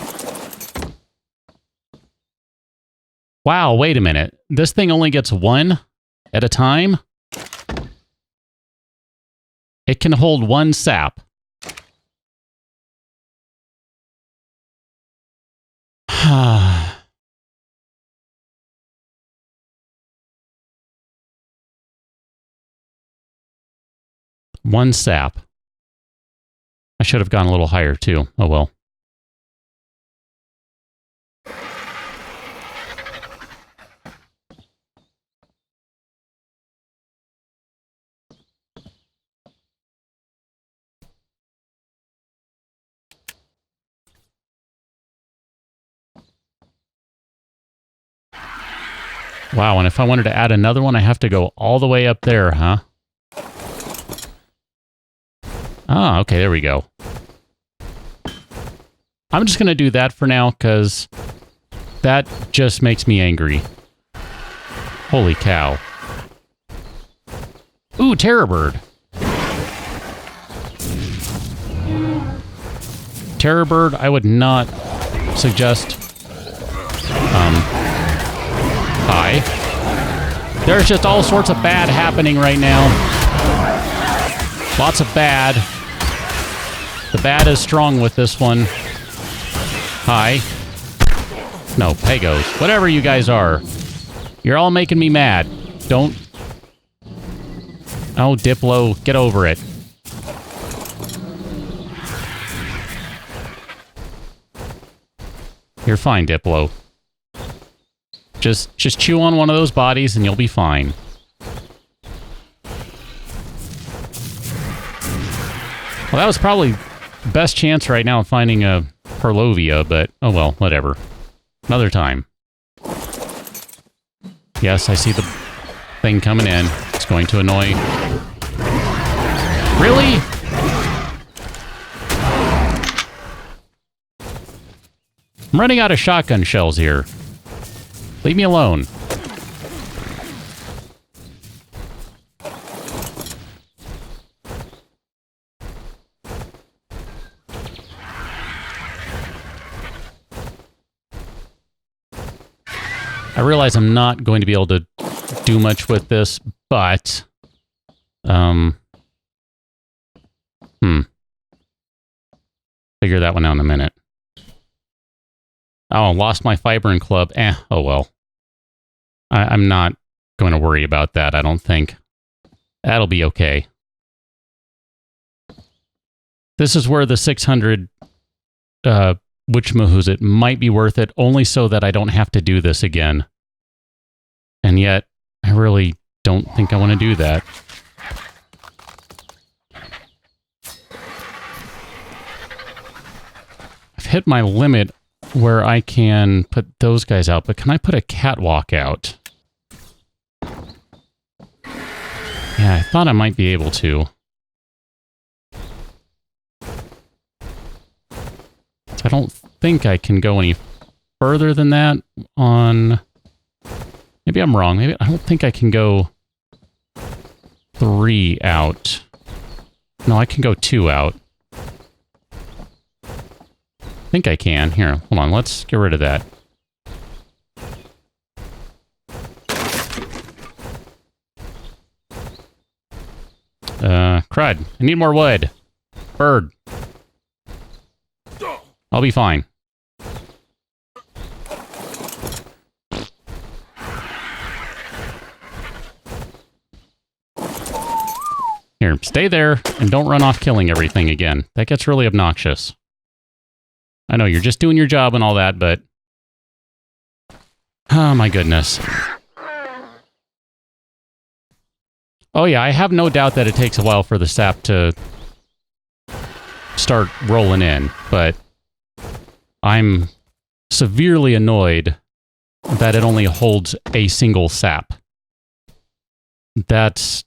Wow, wait a minute. This thing only gets one at a time? It can hold one sap. One sap. I should have gone a little higher too. Oh well. Wow, and if I wanted to add another one, I have to go all the way up there, huh? Ah, okay, there we go. I'm just going to do that for now, because that just makes me angry. Holy cow. Ooh, terror bird. Terror bird, I would not suggest... Hi. There's just all sorts of bad happening right now. Lots of bad. The bad is strong with this one. Hi. No, Pegos. Whatever you guys are. You're all making me mad. Don't... Oh, Diplo, get over it. You're fine, Diplo. Just chew on one of those bodies and you'll be fine. Well, that was probably the best chance right now of finding a Perlovia, but oh well, whatever. Another time. Yes, I see the thing coming in. It's going to annoy. Really? I'm running out of shotgun shells here. Leave me alone. I realize I'm not going to be able to do much with this, but... Figure that one out in a minute. Oh, lost my fiber and club. Oh well. I'm not going to worry about that, I don't think. That'll be okay. This is where the 600 Witchmahoos, might be worth it, only so that I don't have to do this again. And yet, I really don't think I want to do that. hit my limit where I can put those guys out, but can I put a catwalk out? Yeah, I thought I might be able to. I don't think I can go any further than that on... Maybe I'm wrong. Maybe I don't think I can go 3 out. No, I can go 2 out. I think I can. Here, hold on. Let's get rid of that. Crud. I need more wood. Bird. I'll be fine. Here, stay there and don't run off killing everything again. That gets really obnoxious. I know you're just doing your job and all that, but... Oh my goodness. Oh yeah, I have no doubt that it takes a while for the sap to start rolling in, but I'm severely annoyed that it only holds a single sap. That's,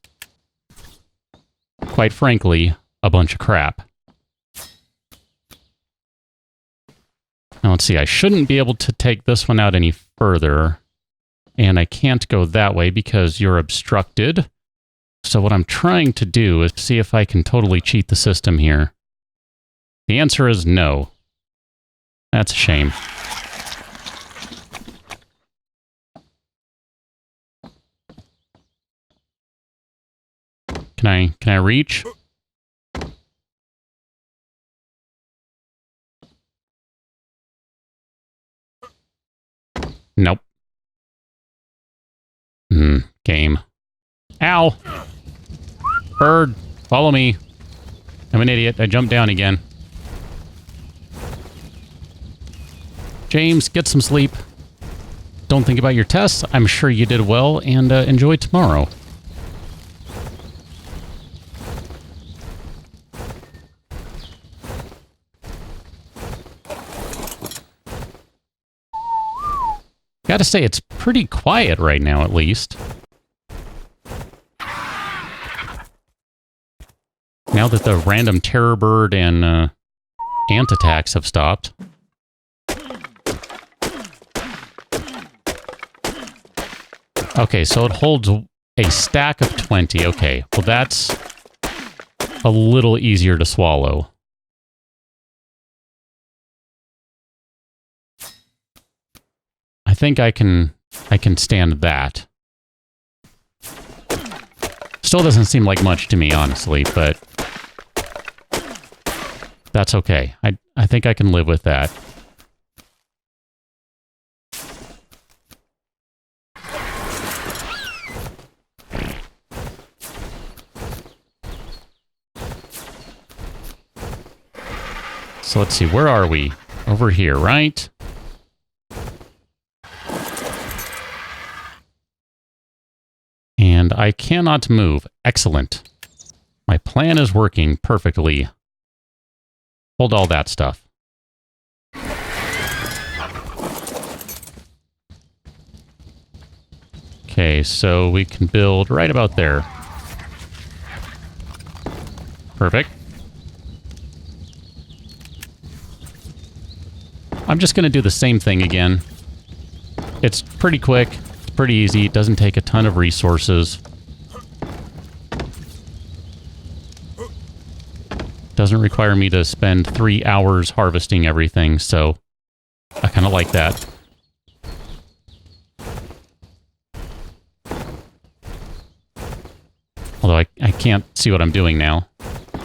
quite frankly, a bunch of crap. Now let's see, I shouldn't be able to take this one out any further, and I can't go that way because you're obstructed. So what I'm trying to do is see if I can totally cheat the system here. The answer is no. That's a shame. Can I reach? Nope. Game. Ow! Bird, follow me. I'm an idiot. I jumped down again. James, get some sleep. Don't think about your tests. I'm sure you did well, and enjoy tomorrow. Gotta say, it's pretty quiet right now, at least. Now that the random terror bird and ant attacks have stopped. Okay, so it holds a stack of 20. Okay, well that's a little easier to swallow. I think I can stand that. Still doesn't seem like much to me, honestly, but that's okay. I think I can live with that. So let's see, where are we? Over here, right? And I cannot move. Excellent. My plan is working perfectly. Hold all that stuff. Okay, so we can build right about there. Perfect. I'm just going to do the same thing again. It's pretty quick. It's pretty easy. It doesn't take a ton of resources. Doesn't require me to spend 3 hours harvesting everything, so I kind of like that. Although I can't see what I'm doing now. I'm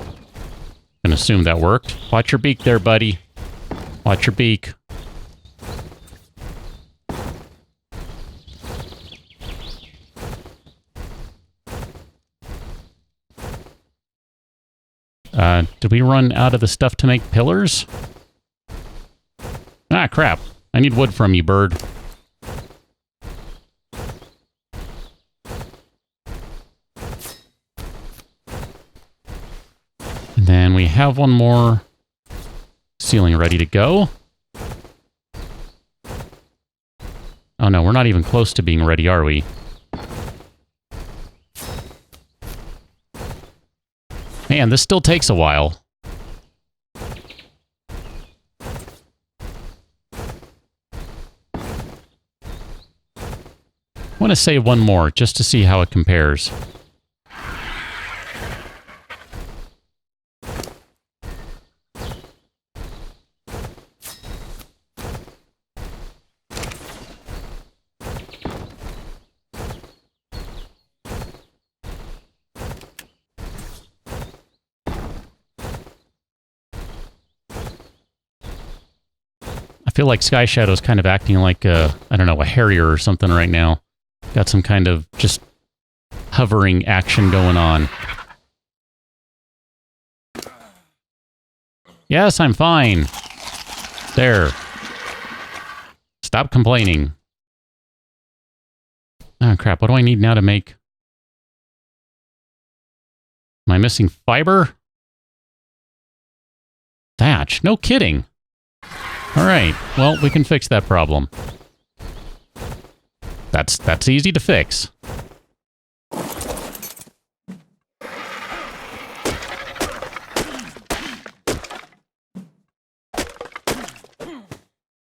going to assume that worked. Watch your beak there, buddy. Watch your beak. Did we run out of the stuff to make pillars? Ah, crap. I need wood from you, bird. And then we have one more Ceiling ready to go. Oh no, we're not even close to being ready, are we? Man, this still takes a while. I want to save one more, just to see how it compares. I feel like Sky Shadow's kind of acting like a, I don't know, a harrier or something right now. Got some kind of just hovering action going on. Yes, I'm fine. There. Stop complaining. Oh, crap. What do I need now to make... Am I missing fiber? Thatch. No kidding. All right. Well, we can fix that problem. That's easy to fix.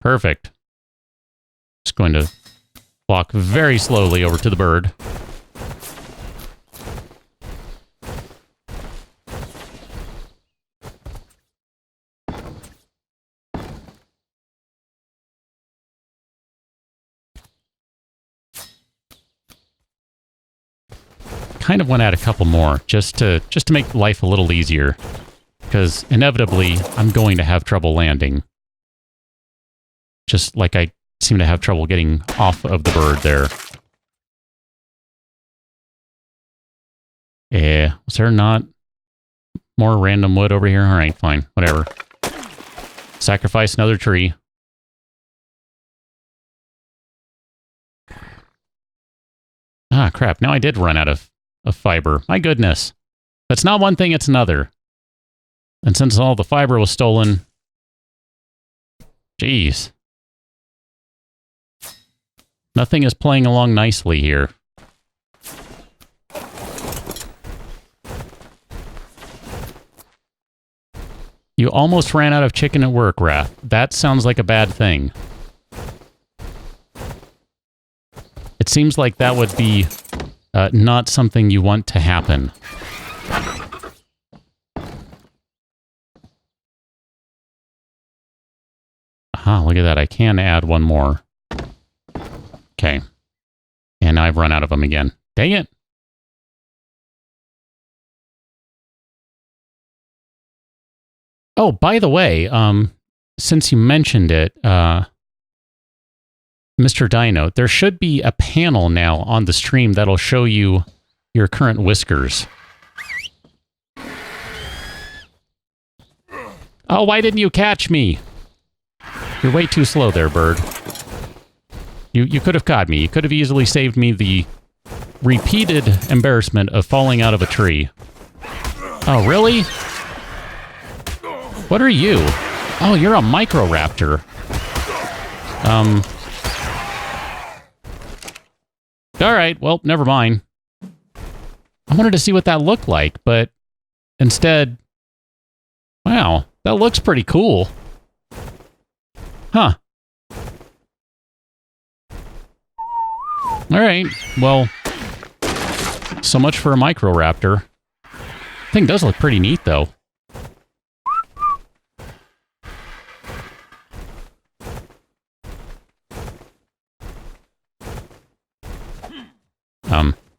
Perfect. Just going to walk very slowly over to the bird. Kind of want to add a couple more just to make life a little easier, because inevitably I'm going to have trouble landing. Just like I seem to have trouble getting off of the bird there. Yeah, was there not more random wood over here? All right, fine, whatever. Sacrifice another tree. Ah, crap, now I did run out of fiber. My goodness. That's not one thing, it's another. And since all the fiber was stolen... Jeez. Nothing is playing along nicely here. You almost ran out of chicken at work, Wrath. That sounds like a bad thing. It seems like that would be not something you want to happen. Aha, look at that. I can add one more. Okay. And I've run out of them again. Dang it. Oh, by the way, since you mentioned it, Mr. Dino, there should be a panel now on the stream that'll show you your current whiskers. Oh, why didn't you catch me? You're way too slow there, bird. You could have caught me. You could have easily saved me the repeated embarrassment of falling out of a tree. Oh, really? What are you? Oh, you're a microraptor. Alright, well, never mind. I wanted to see what that looked like, but instead... Wow, that looks pretty cool. Huh. Alright, well... So much for a microraptor. Thing does look pretty neat, though.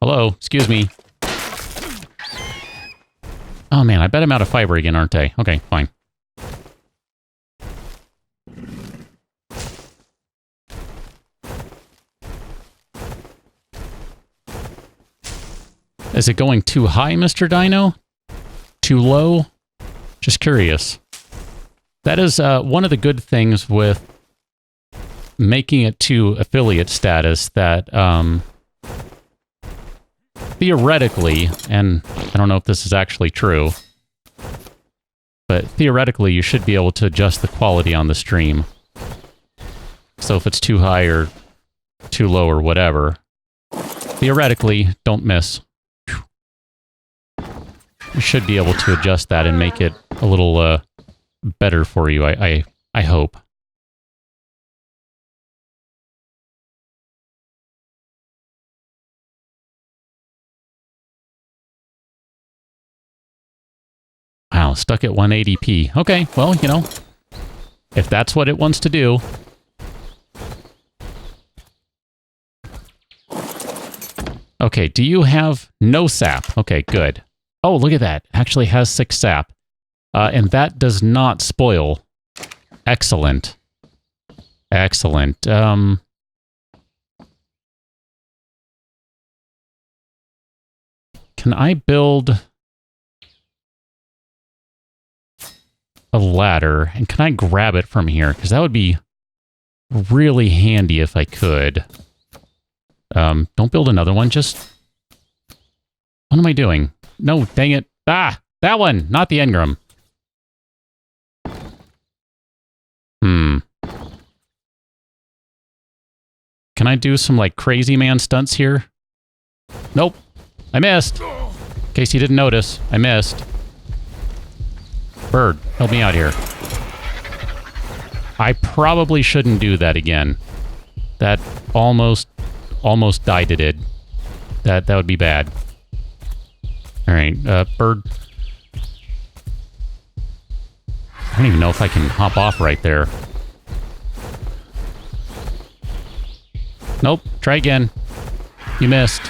Hello, excuse me. Oh man, I bet I'm out of fiber again, aren't I? Okay, fine. Is it going too high, Mr. Dino? Too low? Just curious. That is one of the good things with making it to affiliate status that, theoretically, and I don't know if this is actually true, But theoretically, you should be able to adjust the quality on the stream. So if it's too high or too low or whatever, theoretically, don't miss. You should be able to adjust that and make it a little better for you, I hope. Wow, stuck at 180p. Okay, well, you know, if that's what it wants to do. Okay, do you have no sap? Okay, good. Oh, look at that. It actually has 6 sap. And that does not spoil. Excellent. Excellent. Can I build a ladder? And can I grab it from here? Because that would be really handy if I could. Don't build another one, just... What am I doing? No, dang it. Ah! That one! Not the engram. Can I do some, like, crazy man stunts here? Nope. I missed. In case you didn't notice, I missed. Bird, help me out here. I probably shouldn't do that again. That almost died it did. That would be bad. Alright, bird. I don't even know if I can hop off right there. Nope, try again. You missed.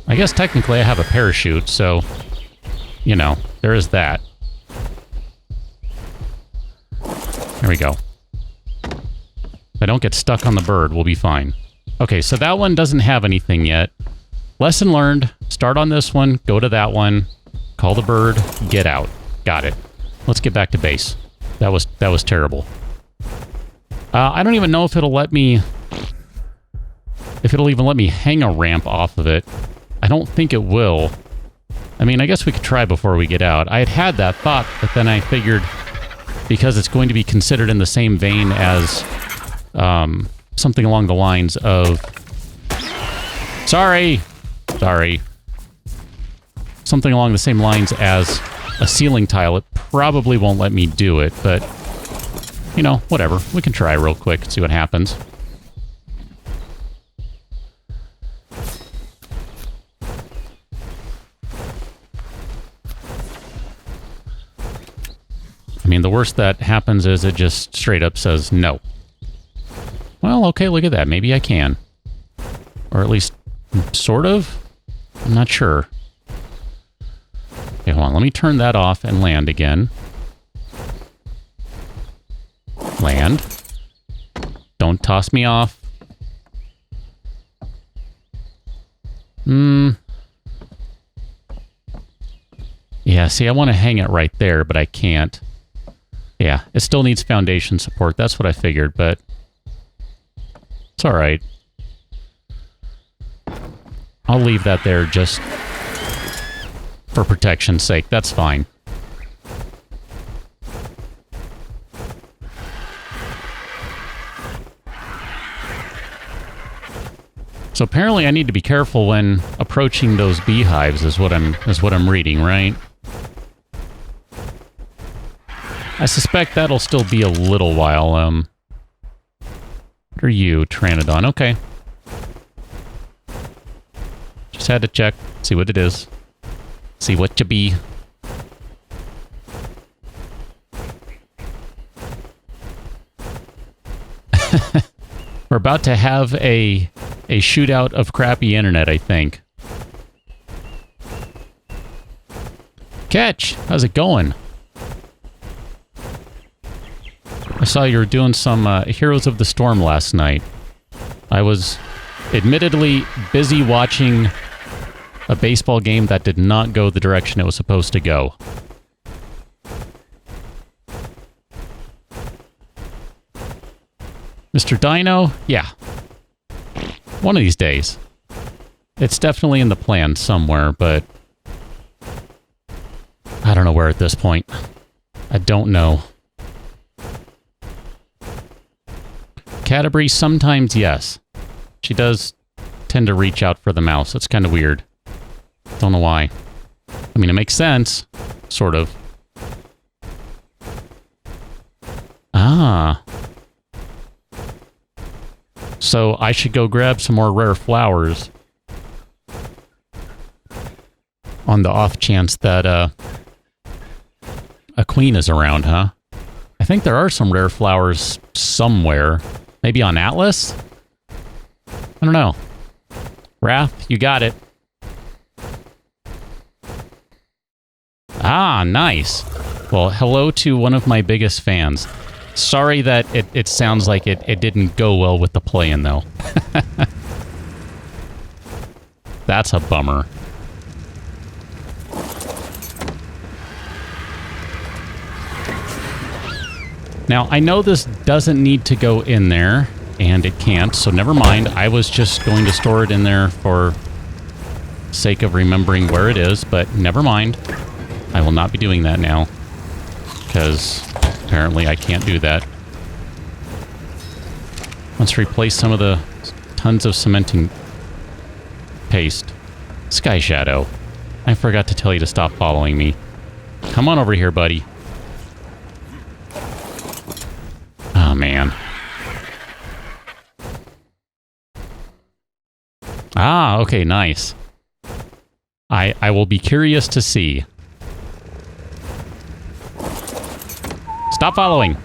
I guess technically I have a parachute, so, you know, there is that. There we go. If I don't get stuck on the bird, we'll be fine. Okay, so that one doesn't have anything yet. Lesson learned. Start on this one, go to that one, call the bird, get out. Got it. Let's get back to base. That was terrible. I don't even know if it'll let me... If it'll even let me hang a ramp off of it. I don't think it will. I mean, I guess we could try before we get out. I had that thought, but then I figured... Because it's going to be considered in the same vein as... something along the lines of... Sorry! Something along the same lines as a ceiling tile. It probably won't let me do it, but... You know, whatever. We can try real quick and see what happens. I mean, the worst that happens is it just straight up says no. Well, okay, look at that. Maybe I can. Or at least, sort of? I'm not sure. Okay, hold on. Let me turn that off and land again. Land. Don't toss me off. Yeah, see, I want to hang it right there, but I can't. Yeah, it still needs foundation support. That's what I figured, but... It's alright. I'll leave that there just for protection's sake. That's fine. So apparently I need to be careful when approaching those beehives is what I'm reading, right? I suspect that'll still be a little while. What are you, Pteranodon? Okay. Just had to check, see what it is. See what you be. We're about to have a shootout of crappy internet, I think. Catch! How's it going? I saw you were doing some Heroes of the Storm last night. I was admittedly busy watching a baseball game that did not go the direction it was supposed to go. Mr. Dino? Yeah. One of these days. It's definitely in the plan somewhere, but I don't know where at this point. I don't know. Catabri, sometimes yes. She does tend to reach out for the mouse. It's kind of weird. Don't know why. I mean, it makes sense. Sort of. Ah. So I should go grab some more rare flowers. On the off chance that a queen is around, huh? I think there are some rare flowers somewhere. Maybe on Atlas? I don't know. Wrath, you got it. Ah, nice. Well, hello to one of my biggest fans. Sorry that it sounds like it didn't go well with the play-in, though. That's a bummer. Now, I know this doesn't need to go in there, and it can't, so never mind. I was just going to store it in there for sake of remembering where it is, but never mind. I will not be doing that now, because apparently I can't do that. Let's replace some of the tons of cementing paste. Sky Shadow. I forgot to tell you to stop following me. Come on over here, buddy. Oh, man. Ah, okay, nice. I will be curious to see. Stop following.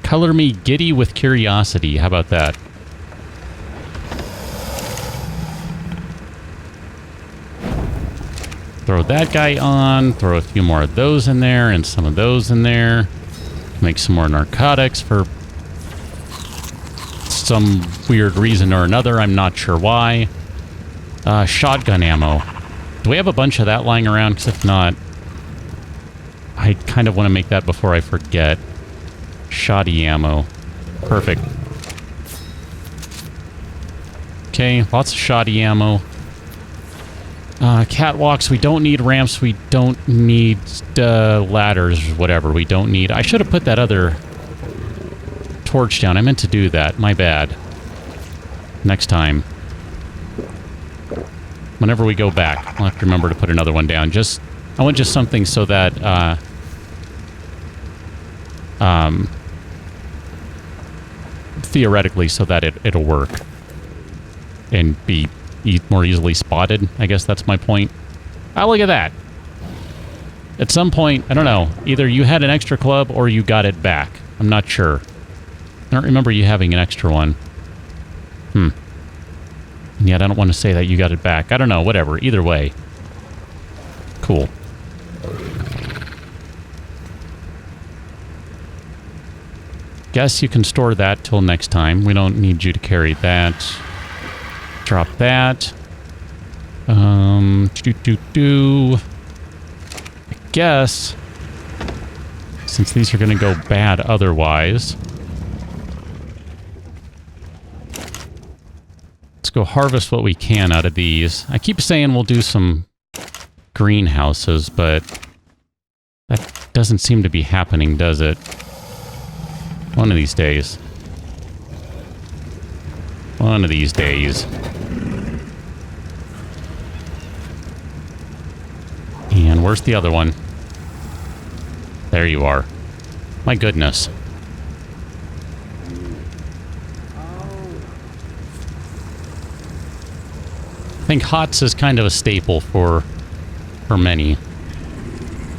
Color me giddy with curiosity. How about that? Throw that guy on. Throw a few more of those in there and some of those in there. Make some more narcotics for some weird reason or another. I'm not sure why. Shotgun ammo. Do we have a bunch of that lying around? Because if not, I kind of want to make that before I forget. Shoddy ammo. Perfect. Okay, lots of shoddy ammo. Catwalks, we don't need ramps, we don't need ladders, whatever, we don't need... I should have put that other torch down. I meant to do that. My bad. Next time. Whenever we go back, I'll have to remember to put another one down. I want just something so that, theoretically, so that it'll work. And be more easily spotted. I guess that's my point. Oh, look at that. At some point, I don't know, either you had an extra club or you got it back. I'm not sure. I don't remember you having an extra one. And yet I don't want to say that you got it back. I don't know, whatever. Either way. Cool. Guess you can store that till next time. We don't need you to carry that. Drop that. I guess, since these are going to go bad otherwise, let's go harvest what we can out of these. I keep saying we'll do some greenhouses, but that doesn't seem to be happening, does it? One of these days. One of these days. And where's the other one? There you are. My goodness. I think HOTS is kind of a staple for many.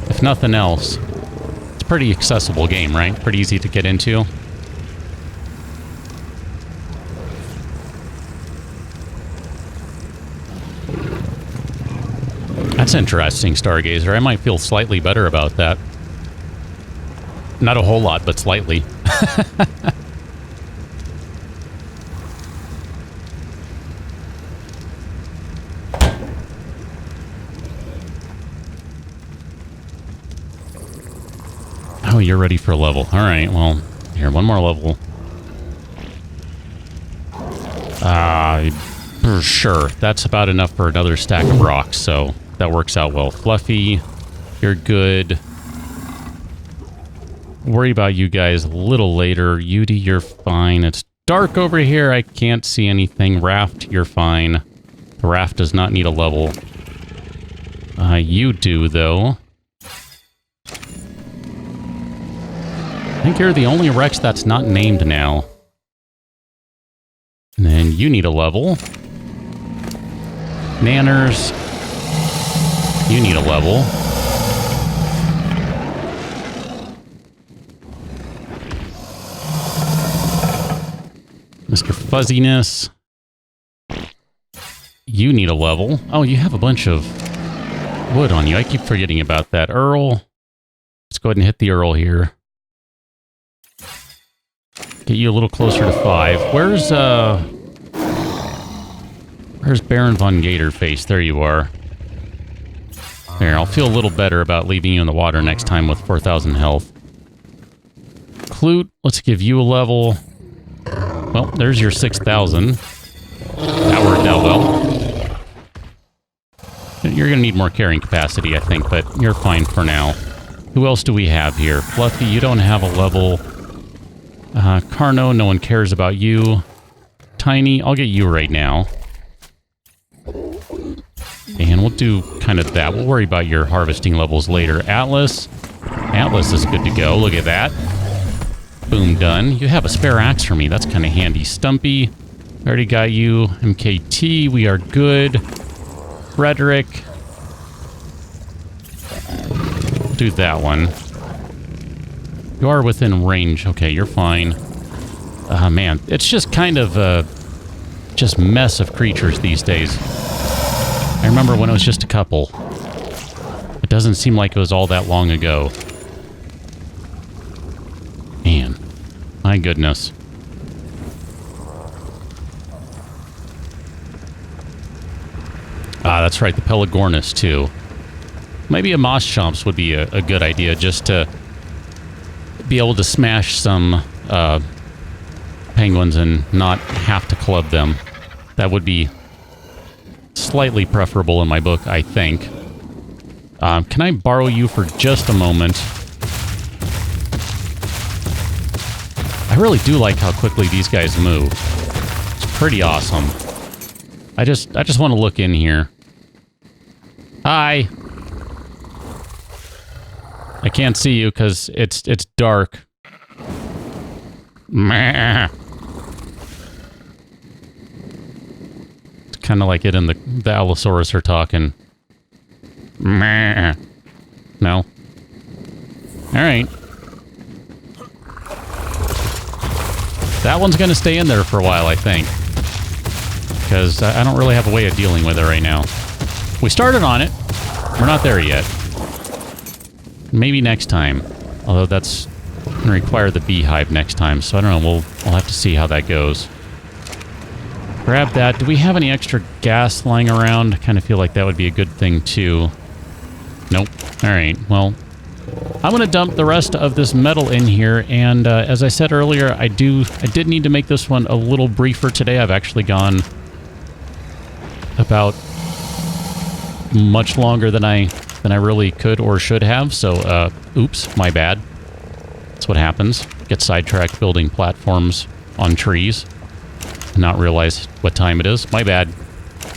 If nothing else, it's a pretty accessible game, right? Pretty easy to get into. That's interesting, Stargazer. I might feel slightly better about that. Not a whole lot, but slightly. Oh, you're ready for a level. Alright, well, here, one more level. Sure. That's about enough for another stack of rocks, so that works out well. Fluffy, you're good. Worry about you guys a little later. Yudi, you're fine. It's dark over here. I can't see anything. Raft, you're fine. The raft does not need a level. You do, though. I think you're the only Rex that's not named now. And then you need a level. Nanners, you need a level. Mr. Fuzziness, you need a level. Oh, you have a bunch of wood on you. I keep forgetting about that. Earl, let's go ahead and hit the Earl here. Get you a little closer to 5. Where's Baron von Gatorface? There you are. There, I'll feel a little better about leaving you in the water next time with 4,000 health. Clute, let's give you a level. Well, there's your 6,000. That worked out well. You're going to need more carrying capacity, I think, but you're fine for now. Who else do we have here? Fluffy, you don't have a level. Carno, no one cares about you. Tiny, I'll get you right now. And we'll do kind of that. We'll worry about your harvesting levels later. Atlas. Atlas is good to go. Look at that. Boom, done. You have a spare axe for me. That's kind of handy. Stumpy. Already got you. MKT. We are good. Frederick. Do that one. You are within range. Okay, you're fine. Man, it's just kind of just mess of creatures these days. I remember when it was just a couple. It doesn't seem like it was all that long ago. Man, my goodness. Ah, that's right, the Pelagornis, too. Maybe a Moss Chomps would be a good idea, just to be able to smash some penguins and not have to club them. That would be slightly preferable in my book, I think. Can I borrow you for just a moment? I really do like how quickly these guys move. It's pretty awesome. I just want to look in here. Hi. I can't see you because it's dark. Meh. It's kind of like it and the Allosaurus are talking. Meh. No. Alright. That one's going to stay in there for a while, I think. Because I don't really have a way of dealing with it right now. We started on it. We're not there yet. Maybe next time. Although that's going to require the beehive next time. So I don't know. We'll have to see how that goes. Grab that. Do we have any extra gas lying around? I kind of feel like that would be a good thing too. Nope. Alright. Well, I'm going to dump the rest of this metal in here. And as I said earlier, I did need to make this one a little briefer today. I've actually gone about much longer than I really could or should have. So, oops, my bad. That's what happens. Get sidetracked building platforms on trees. Not realize what time it is. My bad.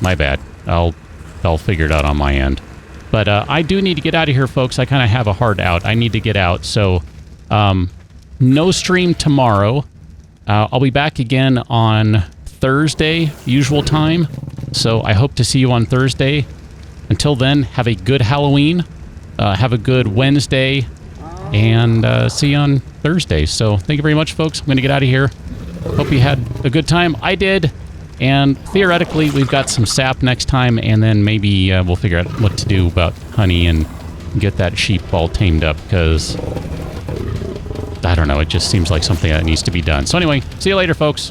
My bad. I'll figure it out on my end. But I do need to get out of here, folks. I kind of have a hard out. I need to get out. So, no stream tomorrow. I'll be back again on Thursday, usual time. So I hope to see you on Thursday. Until then, have a good Halloween. Have a good Wednesday. And see you on Thursday. So thank you very much, folks. I'm going to get out of here. Hope you had a good time. I did. And theoretically, we've got some sap next time. And then maybe we'll figure out what to do about honey and get that sheep all tamed up. Because, I don't know, it just seems like something that needs to be done. So anyway, see you later, folks.